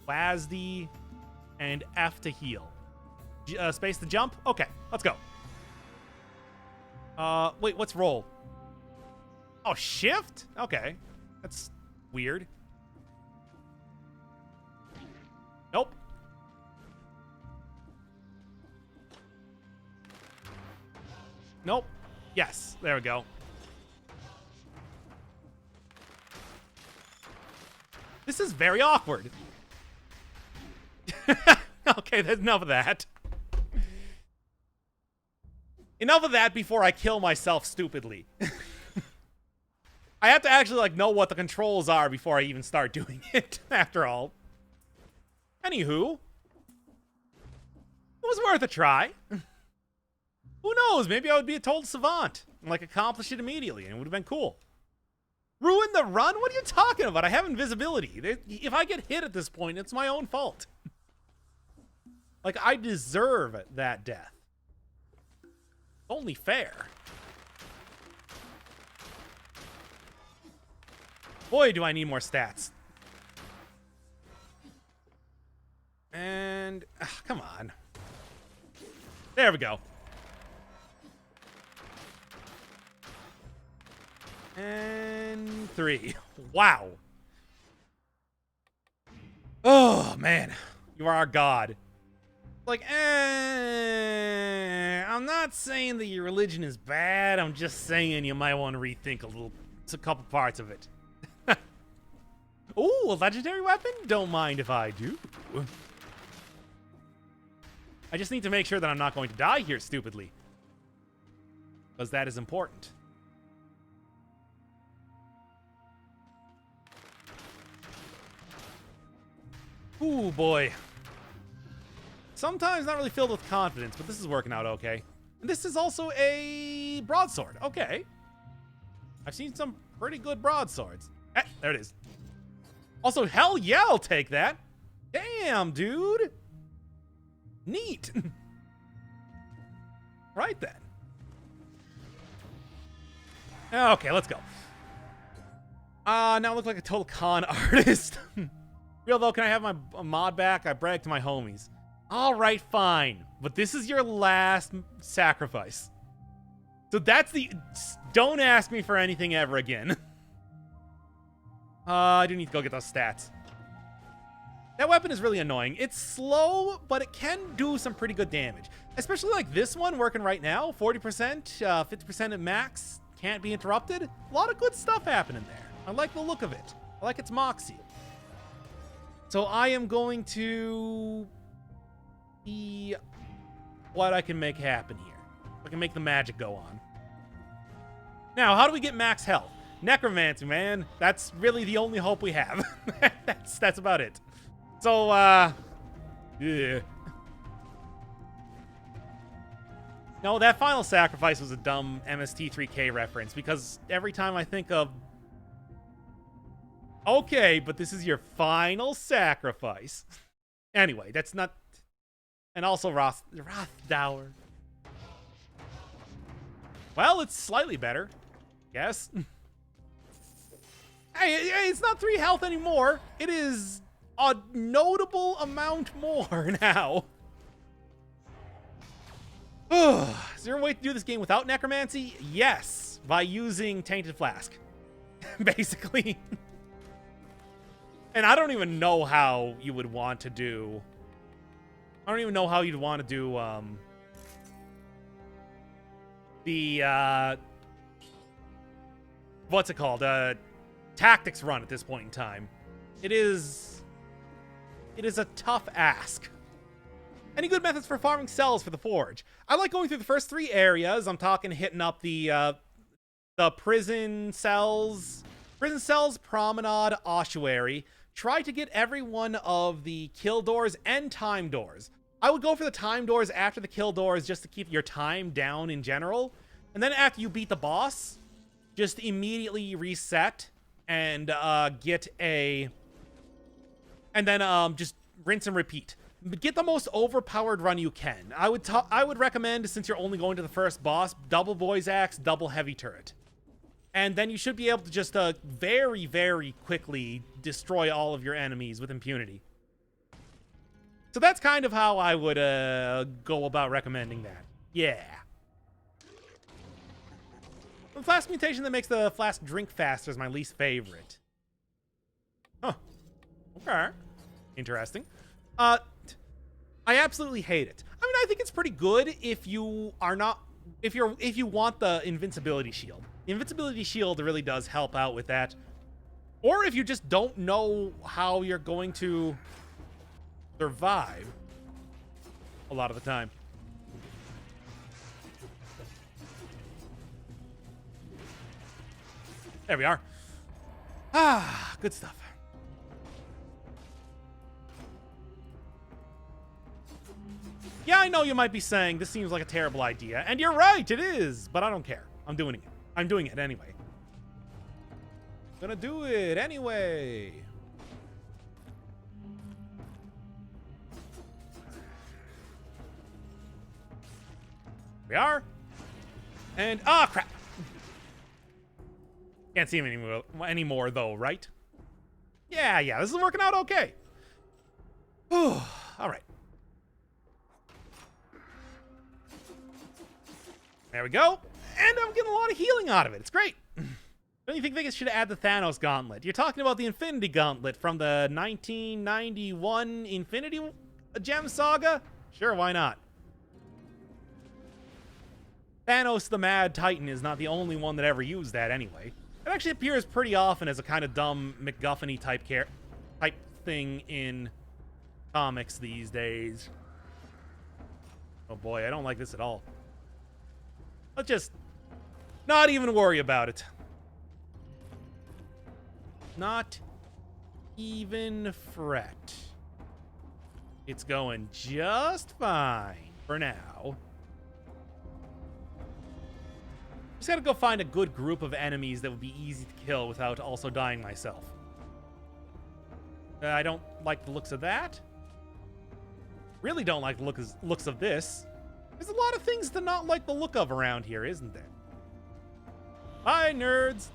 A: WASD, and F to heal. Space to jump? Okay, let's go. Wait, what's roll? Oh, shift? Okay. That's weird. Nope. Nope. Yes, there we go. This is very awkward. Okay, there's enough of that. Enough of that before I kill myself stupidly. I have to actually, like, know what the controls are before I even start doing it, after all. Anywho. It was worth a try. Who knows? Maybe I would be a total savant and, like, accomplish it immediately, and it would have been cool. Ruin the run? What are you talking about? I have invisibility. If I get hit at this point, it's my own fault. Like, I deserve that death. Only fair. Boy, do I need more stats. And, come on. There we go. And 3. Wow. Oh, man. You are our god. Like, I'm not saying that your religion is bad. I'm just saying you might want to rethink a couple parts of it. Ooh, a legendary weapon? Don't mind if I do. I just need to make sure that I'm not going to die here stupidly. Because that is important. Ooh, boy. Sometimes not really filled with confidence, but this is working out okay. And this is also a broadsword. Okay. I've seen some pretty good broadswords. There it is. Also, hell yeah, I'll take that. Damn, dude. Neat. Right then. Okay, let's go. Now I look like a total con artist. Real though, can I have my mod back? I bragged to my homies. All right, fine. But this is your last sacrifice. So that's the... Don't ask me for anything ever again. I do need to go get those stats. That weapon is really annoying. It's slow, but it can do some pretty good damage. Especially like this one working right now. 40%, 50% at max. Can't be interrupted. A lot of good stuff happening there. I like the look of it. I like its moxie. So I am going to see what I can make happen here. I can make the magic go on. Now, how do we get max health? Necromancy, man. That's really the only hope we have. That's about it. So, yeah. No, that final sacrifice was a dumb MST3K reference, because every time I think of... Okay, but this is your final sacrifice. Anyway, that's not... And also Rothdower. Well, it's slightly better. Yes. Hey, it's not 3 health anymore. It is a notable amount more now. Is there a way to do this game without necromancy? Yes, by using Tainted Flask. Basically. And I don't even know how you would want to do... I don't even know how you'd want to do, what's it called? Tactics run at this point in time. It is a tough ask. Any good methods for farming cells for the forge? I like going through the first 3 areas. I'm talking hitting up the prison cells, promenade, ossuary. Try to get every one of the kill doors and time doors. I would go for the time doors after the kill doors just to keep your time down in general. And then after you beat the boss, just immediately reset and get a... And then just rinse and repeat. Get the most overpowered run you can. I would recommend, since you're only going to the first boss, double Boy's Axe, double Heavy Turret. And then you should be able to just very, very quickly destroy all of your enemies with impunity. So that's kind of how I would go about recommending that. Yeah. The flask mutation that makes the flask drink faster is my least favorite. Huh. Okay. Interesting. I absolutely hate it. I mean, I think it's pretty good if you are not... If you want the invincibility shield. The invincibility shield really does help out with that. Or if you just don't know how you're going to survive a lot of the time. There we are. Ah, good stuff. Yeah, I know you might be saying this seems like a terrible idea, and you're right, it is, but I don't care. I'm doing it. I'm doing it anyway. Gonna do it anyway. We are. And, crap. Can't see him anymore, though, right? Yeah, this is working out okay. All right. There we go. And I'm getting a lot of healing out of it. It's great. Don't you think Vegas should add the Thanos Gauntlet? You're talking about the Infinity Gauntlet from the 1991 Infinity Gem Saga? Sure, why not? Thanos the Mad Titan is not the only one that ever used that anyway. It actually appears pretty often as a kind of dumb MacGuffin-y type thing in comics these days. Oh boy, I don't like this at all. Let's just not even worry about it. Not even fret. It's going just fine for now. Just gotta go find a good group of enemies that would be easy to kill without also dying myself. I don't like the looks of that. Really don't like the looks of this. There's a lot of things to not like the look of around here, isn't there? Hi, nerds.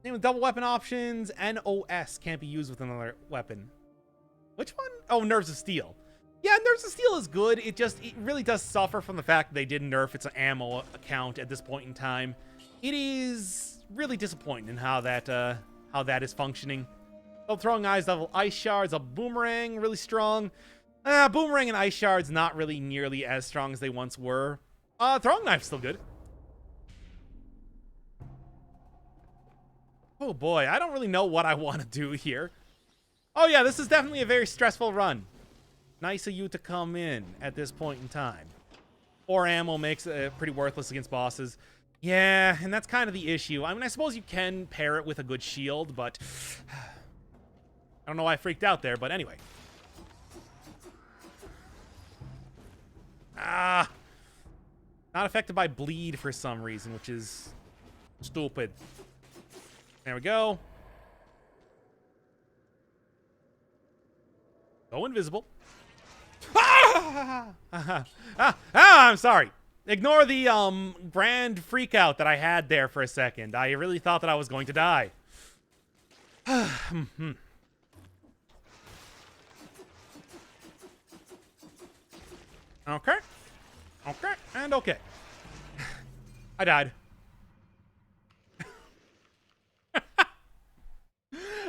A: Name of double weapon options. NOS can't be used with another weapon. Which one? Oh, Nerves of Steel. Yeah, Nerves of Steel is good. It really does suffer from the fact that they didn't nerf its ammo account at this point in time. It is really disappointing in how that is functioning. Oh, throwing eyes level ice shards, a boomerang, really strong. Boomerang and ice shards not really nearly as strong as they once were. Throwing knife's still good. Oh boy, I don't really know what I want to do here. Oh yeah, this is definitely a very stressful run. Nice of you to come in at this point in time. 4 ammo makes it pretty worthless against bosses. Yeah, and that's kind of the issue. I mean, I suppose you can pair it with a good shield, but I don't know why I freaked out there, but anyway. Ah! Not affected by bleed for some reason, which is stupid. There we go. Go invisible. I'm sorry. Ignore the brand freak out that I had there for a second. I really thought that I was going to die. Okay. Okay. And okay. I died.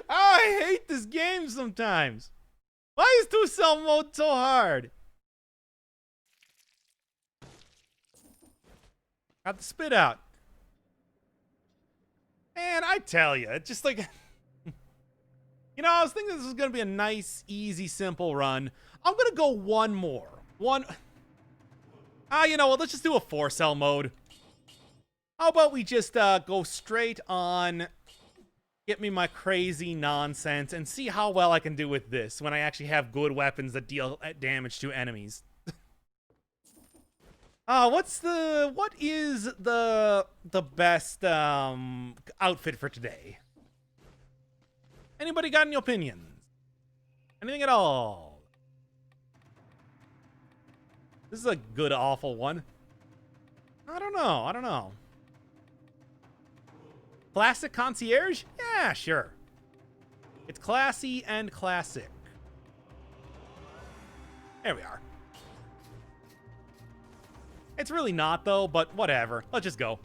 A: I hate this game sometimes. Why is 2-cell mode so hard? Got the spit out. Man, I tell you, it's just like... You know, I was thinking this was going to be a nice, easy, simple run. I'm going to go one more. You know what? Let's just do a 4-cell mode. How about we just go straight on... Get me my crazy nonsense and see how well I can do with this when I actually have good weapons that deal damage to enemies. What is the best outfit for today? Anybody got any opinions? Anything at all? This is a good awful one. I don't know. Classic concierge? Yeah, sure. It's classy and classic. There we are. It's really not, though, but whatever. Let's just go.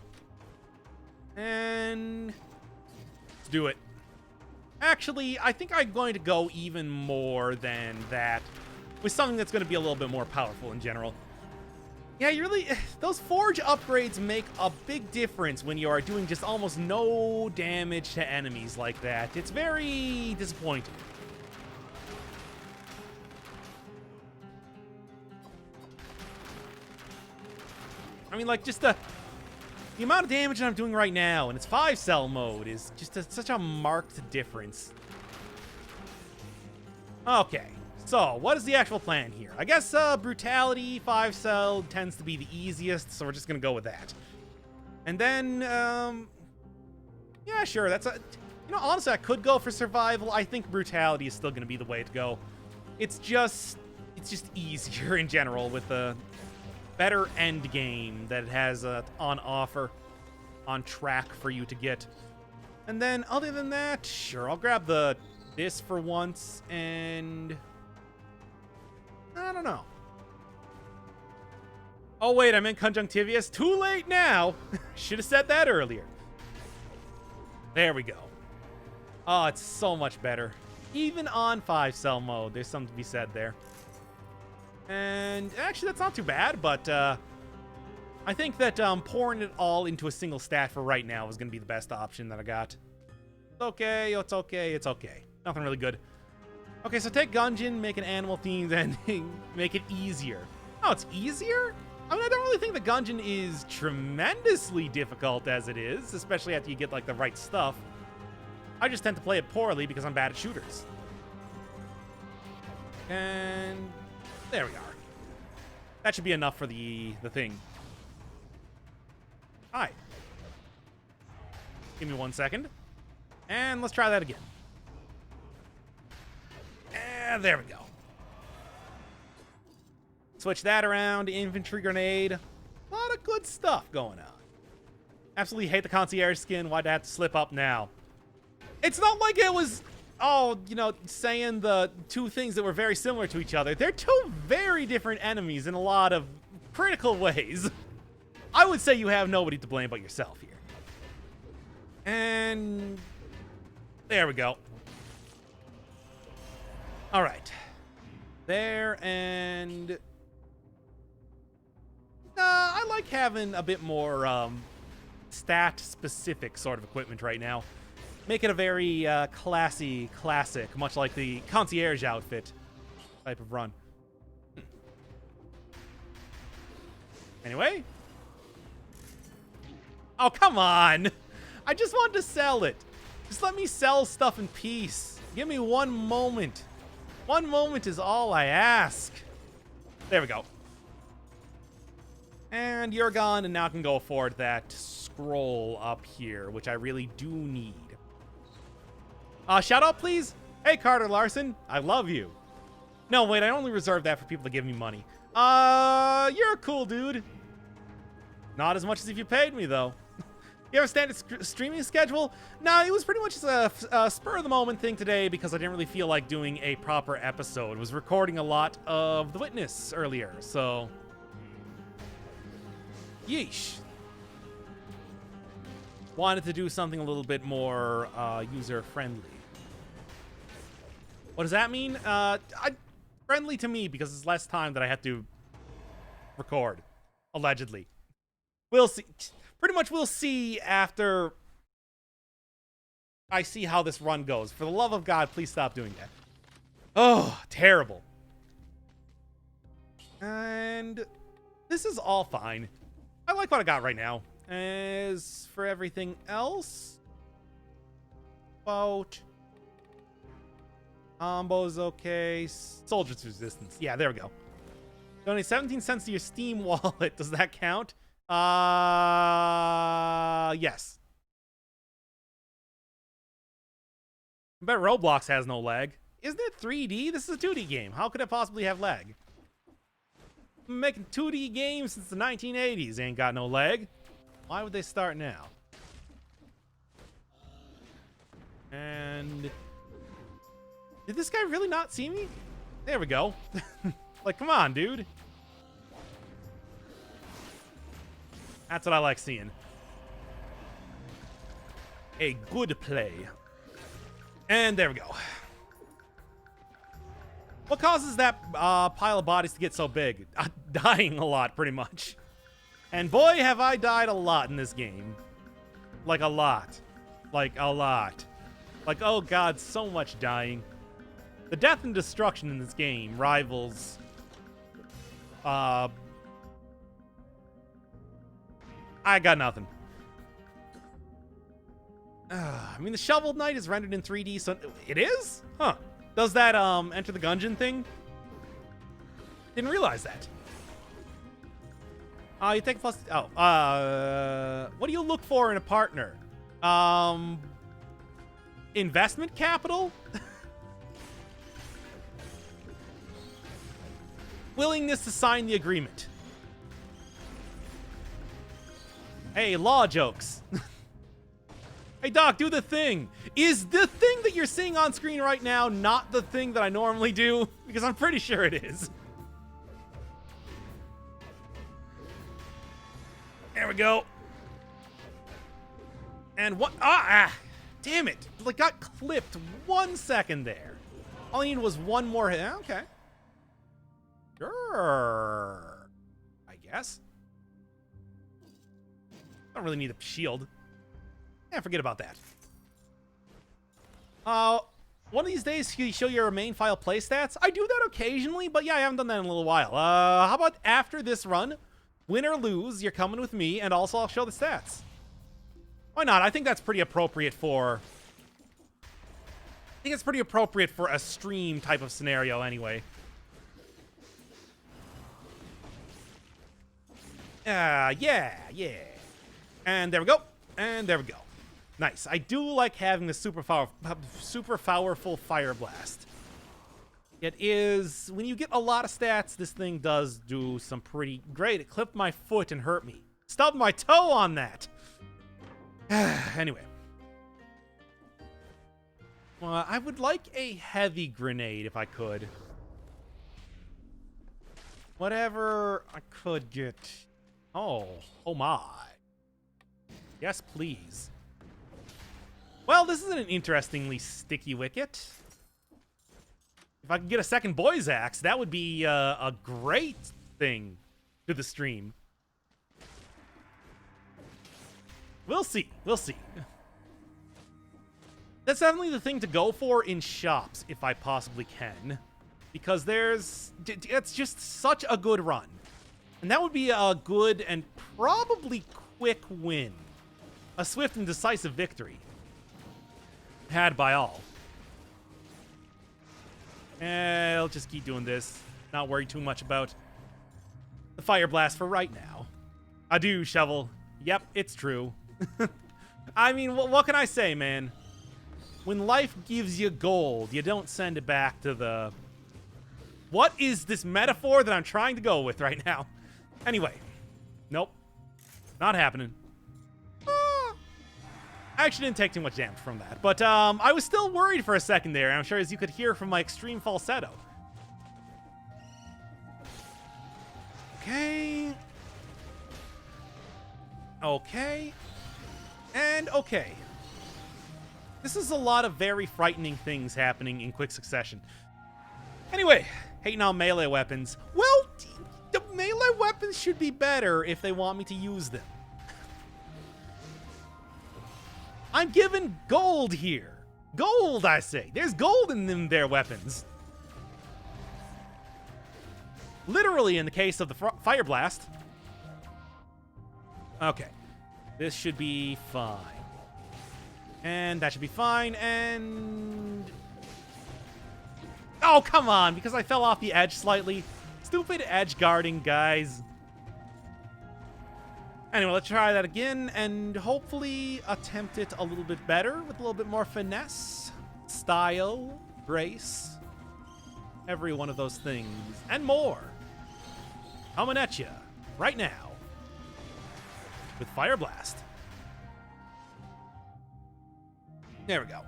A: And... let's do it. Actually, I think I'm going to go even more than that. With something that's going to be a little bit more powerful in general. Yeah, you really... those forge upgrades make a big difference when you are doing just almost no damage to enemies like that. It's very disappointing. I mean, like, just the amount of damage that I'm doing right now, and it's 5-cell mode, is just such a marked difference. Okay. So, what is the actual plan here? I guess brutality 5-cell tends to be the easiest, so we're just gonna go with that. And then, yeah, sure. That's a, you know, honestly, I could go for survival. I think brutality is still gonna be the way to go. It's just easier in general with a better end game that it has on offer, on track for you to get. And then, other than that, sure, I'll grab this for once and. I don't know. Oh, wait, I meant conjunctivius. Too late now. Should have said that earlier. There we go. Oh, it's so much better. Even on 5-cell mode, there's something to be said there. And actually, that's not too bad, but I think that pouring it all into a single stat for right now is going to be the best option that I got. It's okay, it's okay, it's okay. Nothing really good. Okay, so take Gungeon, make an animal-themed ending, make it easier. Oh, it's easier? I mean, I don't really think the Gungeon is tremendously difficult as it is, especially after you get, like, the right stuff. I just tend to play it poorly because I'm bad at shooters. And there we are. That should be enough for the thing. Hi. Give me 1 second. And let's try that again. And there we go. Switch that around. Infantry grenade. A lot of good stuff going on. Absolutely hate the concierge skin. Why'd I have to slip up now? It's not like it was, you know, saying the two things that were very similar to each other. They're two very different enemies in a lot of critical ways. I would say you have nobody to blame but yourself here. And there we go. All right. There, and I like having a bit more stat-specific sort of equipment right now. Make it a very classy, classic, much like the concierge outfit type of run. Anyway. Oh, come on. I just wanted to sell it. Just let me sell stuff in peace. Give me one moment. One moment is all I ask. There we go. And you're gone, and now I can go afford that scroll up here, which I really do need. Shout out, please. Hey, Carter Larson. I love you. No, wait, I only reserve that for people to give me money. You're a cool dude. Not as much as if you paid me, though. You have a standard streaming schedule? No, it was pretty much just a spur-of-the-moment thing today because I didn't really feel like doing a proper episode. I was recording a lot of The Witness earlier, so... Yeesh. Wanted to do something a little bit more user-friendly. What does that mean? Friendly to me because it's less time that I have to record, allegedly. We'll see. Pretty much we'll see after I see how this run goes. For the love of God, please stop doing that. Oh, terrible. And this is all fine. I like what I got right now. As for everything else, about combos, okay. Soldier's Resistance. Yeah, there we go. Donate 17 cents to your Steam wallet. Does that count? Yes. I bet Roblox has no lag. Isn't it 3D? This is a 2D game. How could it possibly have lag? I'm making 2D games since the 1980s. Ain't got no lag. Why would they start now? And... did this guy really not see me? There we go. Like, come on, dude. That's what I like seeing. A good play. And there we go. What causes that pile of bodies to get so big? Dying a lot, pretty much. And boy, have I died a lot in this game. Like a lot. Like a lot. Like, oh god, so much dying. The death and destruction in this game rivals... I got nothing. I mean, the Shovel Knight is rendered in 3D, so it is? Huh. Does that, Enter the Gungeon thing? Didn't realize that. You take plus... oh, what do you look for in a partner? Investment capital? Willingness to sign the agreement. Hey, law jokes. Hey, Doc, do the thing. Is the thing that you're seeing on screen right now not the thing that I normally do? Because I'm pretty sure it is. There we go. And what? Damn it. Like, got clipped 1 second there. All I needed was one more hit. Okay. Sure. I guess. I don't really need a shield. Yeah, forget about that. One of these days, can you show your main file play stats? I do that occasionally, but yeah, I haven't done that in a little while. How about after this run, win or lose, you're coming with me, and also I'll show the stats. Why not? I think that's pretty appropriate for... I think it's pretty appropriate for a stream type of scenario anyway. Yeah. And there we go. And there we go. Nice. I do like having the super powerful Fire Blast. It is... when you get a lot of stats, this thing does do some pretty great. It clipped my foot and hurt me. Stubbed my toe on that. Anyway. Well, I would like a heavy grenade if I could. Whatever I could get. Oh my. Yes, please. Well, this is an interestingly sticky wicket. If I could get a second Boy's Axe, that would be a great thing to the stream. We'll see. We'll see. That's definitely the thing to go for in shops, if I possibly can. Because it's just such a good run. And that would be a good and probably quick win. A swift and decisive victory. Had by all. I'll just keep doing this. Not worry too much about the fire blast for right now. Adieu, shovel. Yep, it's true. I mean, what can I say, man? When life gives you gold, you don't send it back to the... What is this metaphor that I'm trying to go with right now? Anyway. Nope. Not happening. I actually didn't take too much damage from that. But I was still worried for a second there. I'm sure as you could hear from my extreme falsetto. Okay. Okay. And okay. This is a lot of very frightening things happening in quick succession. Anyway, hating on melee weapons. Well, the melee weapons should be better if they want me to use them. I'm given gold here. Gold, I say. There's gold in them there weapons. Literally in the case of the fire blast. Okay. This should be fine. And that should be fine, and... Oh, come on, because I fell off the edge slightly. Stupid edge guarding, guys. Anyway, let's try that again, and hopefully attempt it a little bit better, with a little bit more finesse, style, grace. Every one of those things, and more. Coming at you, right now, with Fire Blast. There we go.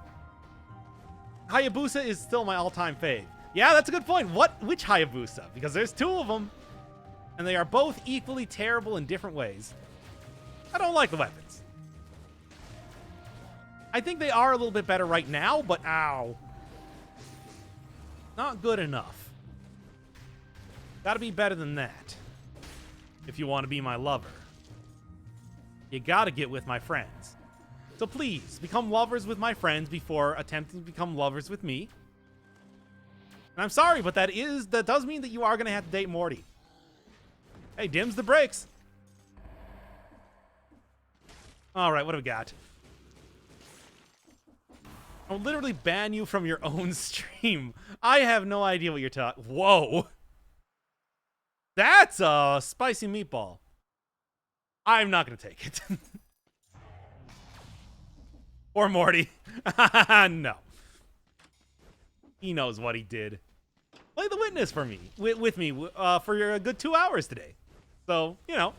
A: Hayabusa is still my all-time fave. Yeah, that's a good point. Which Hayabusa? Because there's two of them, and they are both equally terrible in different ways. I don't like the weapons. I think they are a little bit better right now, but ow. Not good enough. Gotta be better than that. If you want to be my lover. You gotta get with my friends. So please, become lovers with my friends before attempting to become lovers with me. And I'm sorry, but that does mean that you are going to have to date Morty. Hey, dims the brakes. All right, what do we got? I'll literally ban you from your own stream. I have no idea what you're talking... Whoa. That's a spicy meatball. I'm not going to take it. Or Morty. No. He knows what he did. Play the witness for me. With me for a good 2 hours today. So, you know.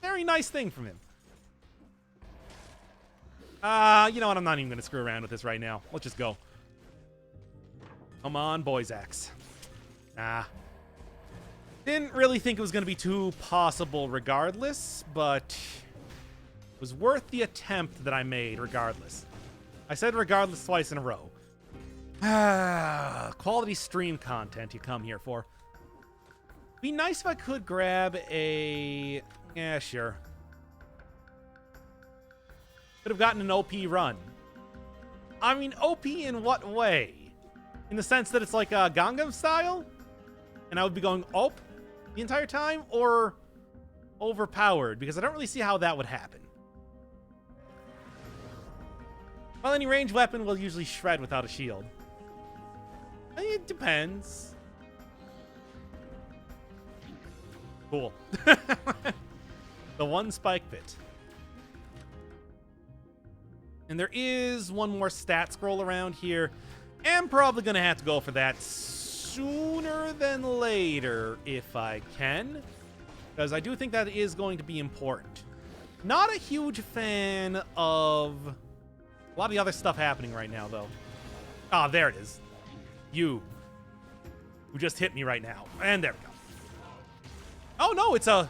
A: Very nice thing from him. You know what? I'm not even going to screw around with this right now. Let's just go. Come on, boys axe. Didn't really think it was going to be too possible regardless, but... It was worth the attempt that I made, regardless. I said regardless twice in a row. Quality stream content you come here for. Be nice if I could grab a... Yeah, sure. Could have gotten an OP run. I mean, OP in what way? In the sense that it's like a Gangnam style? And I would be going up the entire time? Or overpowered? Because I don't really see how that would happen. Well, any ranged weapon will usually shred without a shield. I mean, it depends. Cool. The one spike pit. And there is one more stat scroll around here. I'm probably going to have to go for that sooner than later if I can. Because I do think that is going to be important. Not a huge fan of... A lot of the other stuff happening right now, though. Ah, there it is. You. Who just hit me right now. And there we go. Oh, no, it's a...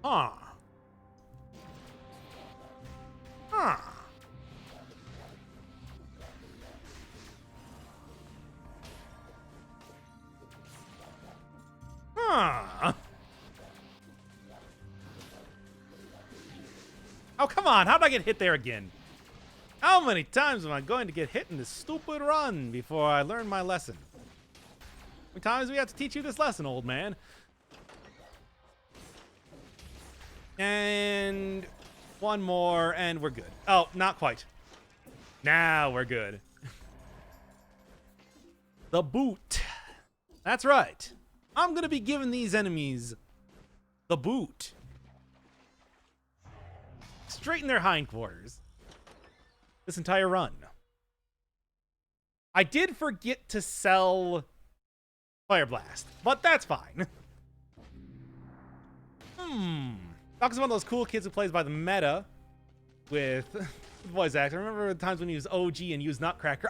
A: Huh. Huh. Huh. Oh, come on. How did I get hit there again? How many times am I going to get hit in this stupid run before I learn my lesson? How many times do we have to teach you this lesson, old man? And one more, and we're good. Oh, not quite. Now we're good. The boot. That's right. I'm gonna be giving these enemies the boot. Straight in their hindquarters. This entire run. I did forget to sell Fire Blast, but that's fine. Doc's one of those cool kids who plays by the meta with voice actor. I remember the times when he was OG and used Nutcracker.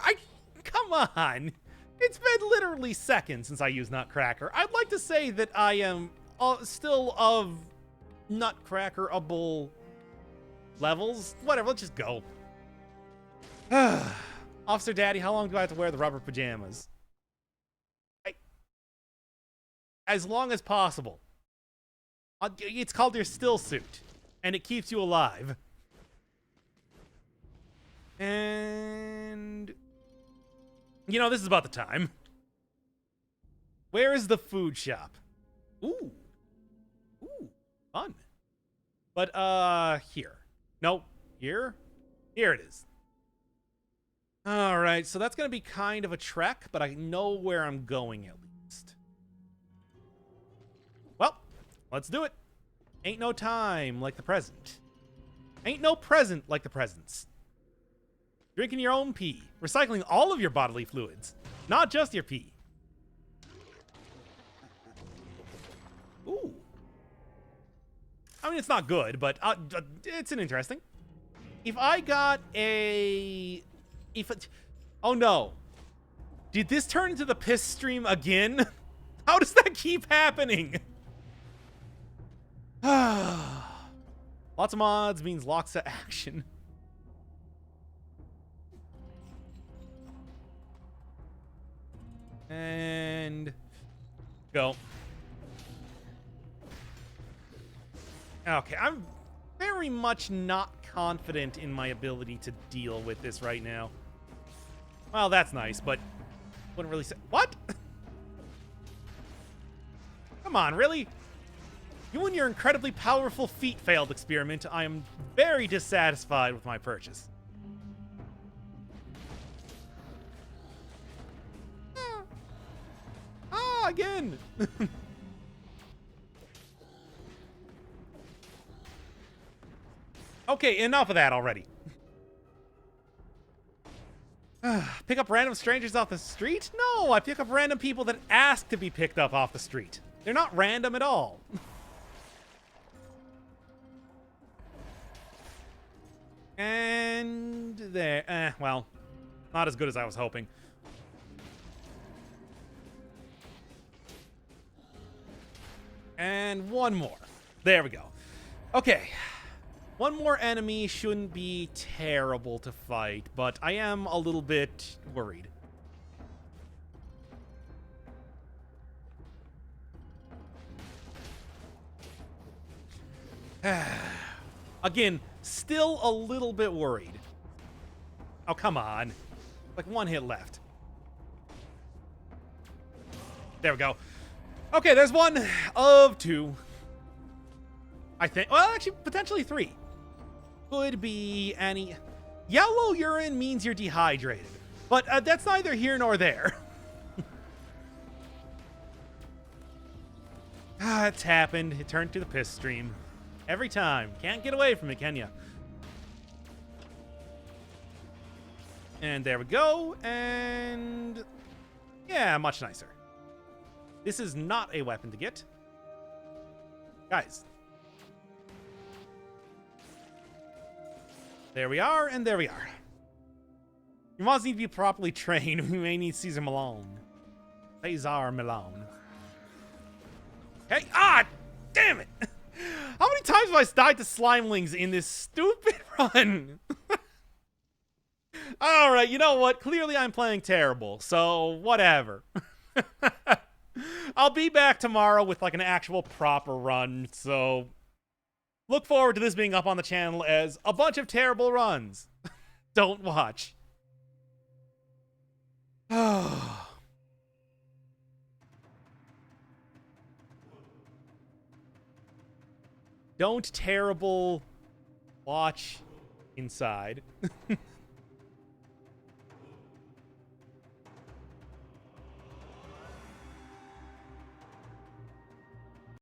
A: Come on. It's been literally seconds since I used Nutcracker. I'd like to say that I am still of Nutcracker-able levels. Whatever, let's just go. Officer Daddy, how long do I have to wear the rubber pajamas? As long as possible. It's called your still suit, and it keeps you alive. And you know, this is about the time. Where is the food shop? Ooh, fun. But here. Nope. Here it is. All right, so that's gonna be kind of a trek, but I know where I'm going at least. Well, let's do it. Ain't no time like the present. Ain't no present like the presents. Drinking your own pee. Recycling all of your bodily fluids. Not just your pee. Ooh. I mean, it's not good, but it's an interesting. If I got a... oh no. Did this turn into the piss stream again? How does that keep happening? Lots of mods means lots of action. And go. Okay, I'm very much not confident in my ability to deal with this right now. Well, that's nice, but wouldn't really say... What? Come on, really? You and your incredibly powerful feet failed experiment. I am very dissatisfied with my purchase. Again. Okay, enough of that already. Pick up random strangers off the street? No, I pick up random people that ask to be picked up off the street. They're not random at all. And there. Well, not as good as I was hoping. And one more. There we go. Okay. One more enemy shouldn't be terrible to fight, but I am a little bit worried. Again, still a little bit worried. Oh, come on. Like one hit left. There we go. Okay, there's one of two. I think. Well, actually, potentially three. Could be any. Yellow urine means you're dehydrated. But that's neither here nor there. It's happened. It turned to the piss stream. Every time. Can't get away from it, can ya? And there we go. And yeah, much nicer. This is not a weapon to get. Guys. There we are, and there we are. Your mods need to be properly trained. We may need Caesar Malone. Cesar Malone. Hey, damn it! How many times have I died to slimelings in this stupid run? Alright, you know what? Clearly I'm playing terrible, so whatever. I'll be back tomorrow with like an actual proper run, so look forward to this being up on the channel as a bunch of terrible runs. Don't watch. Don't terrible watch inside.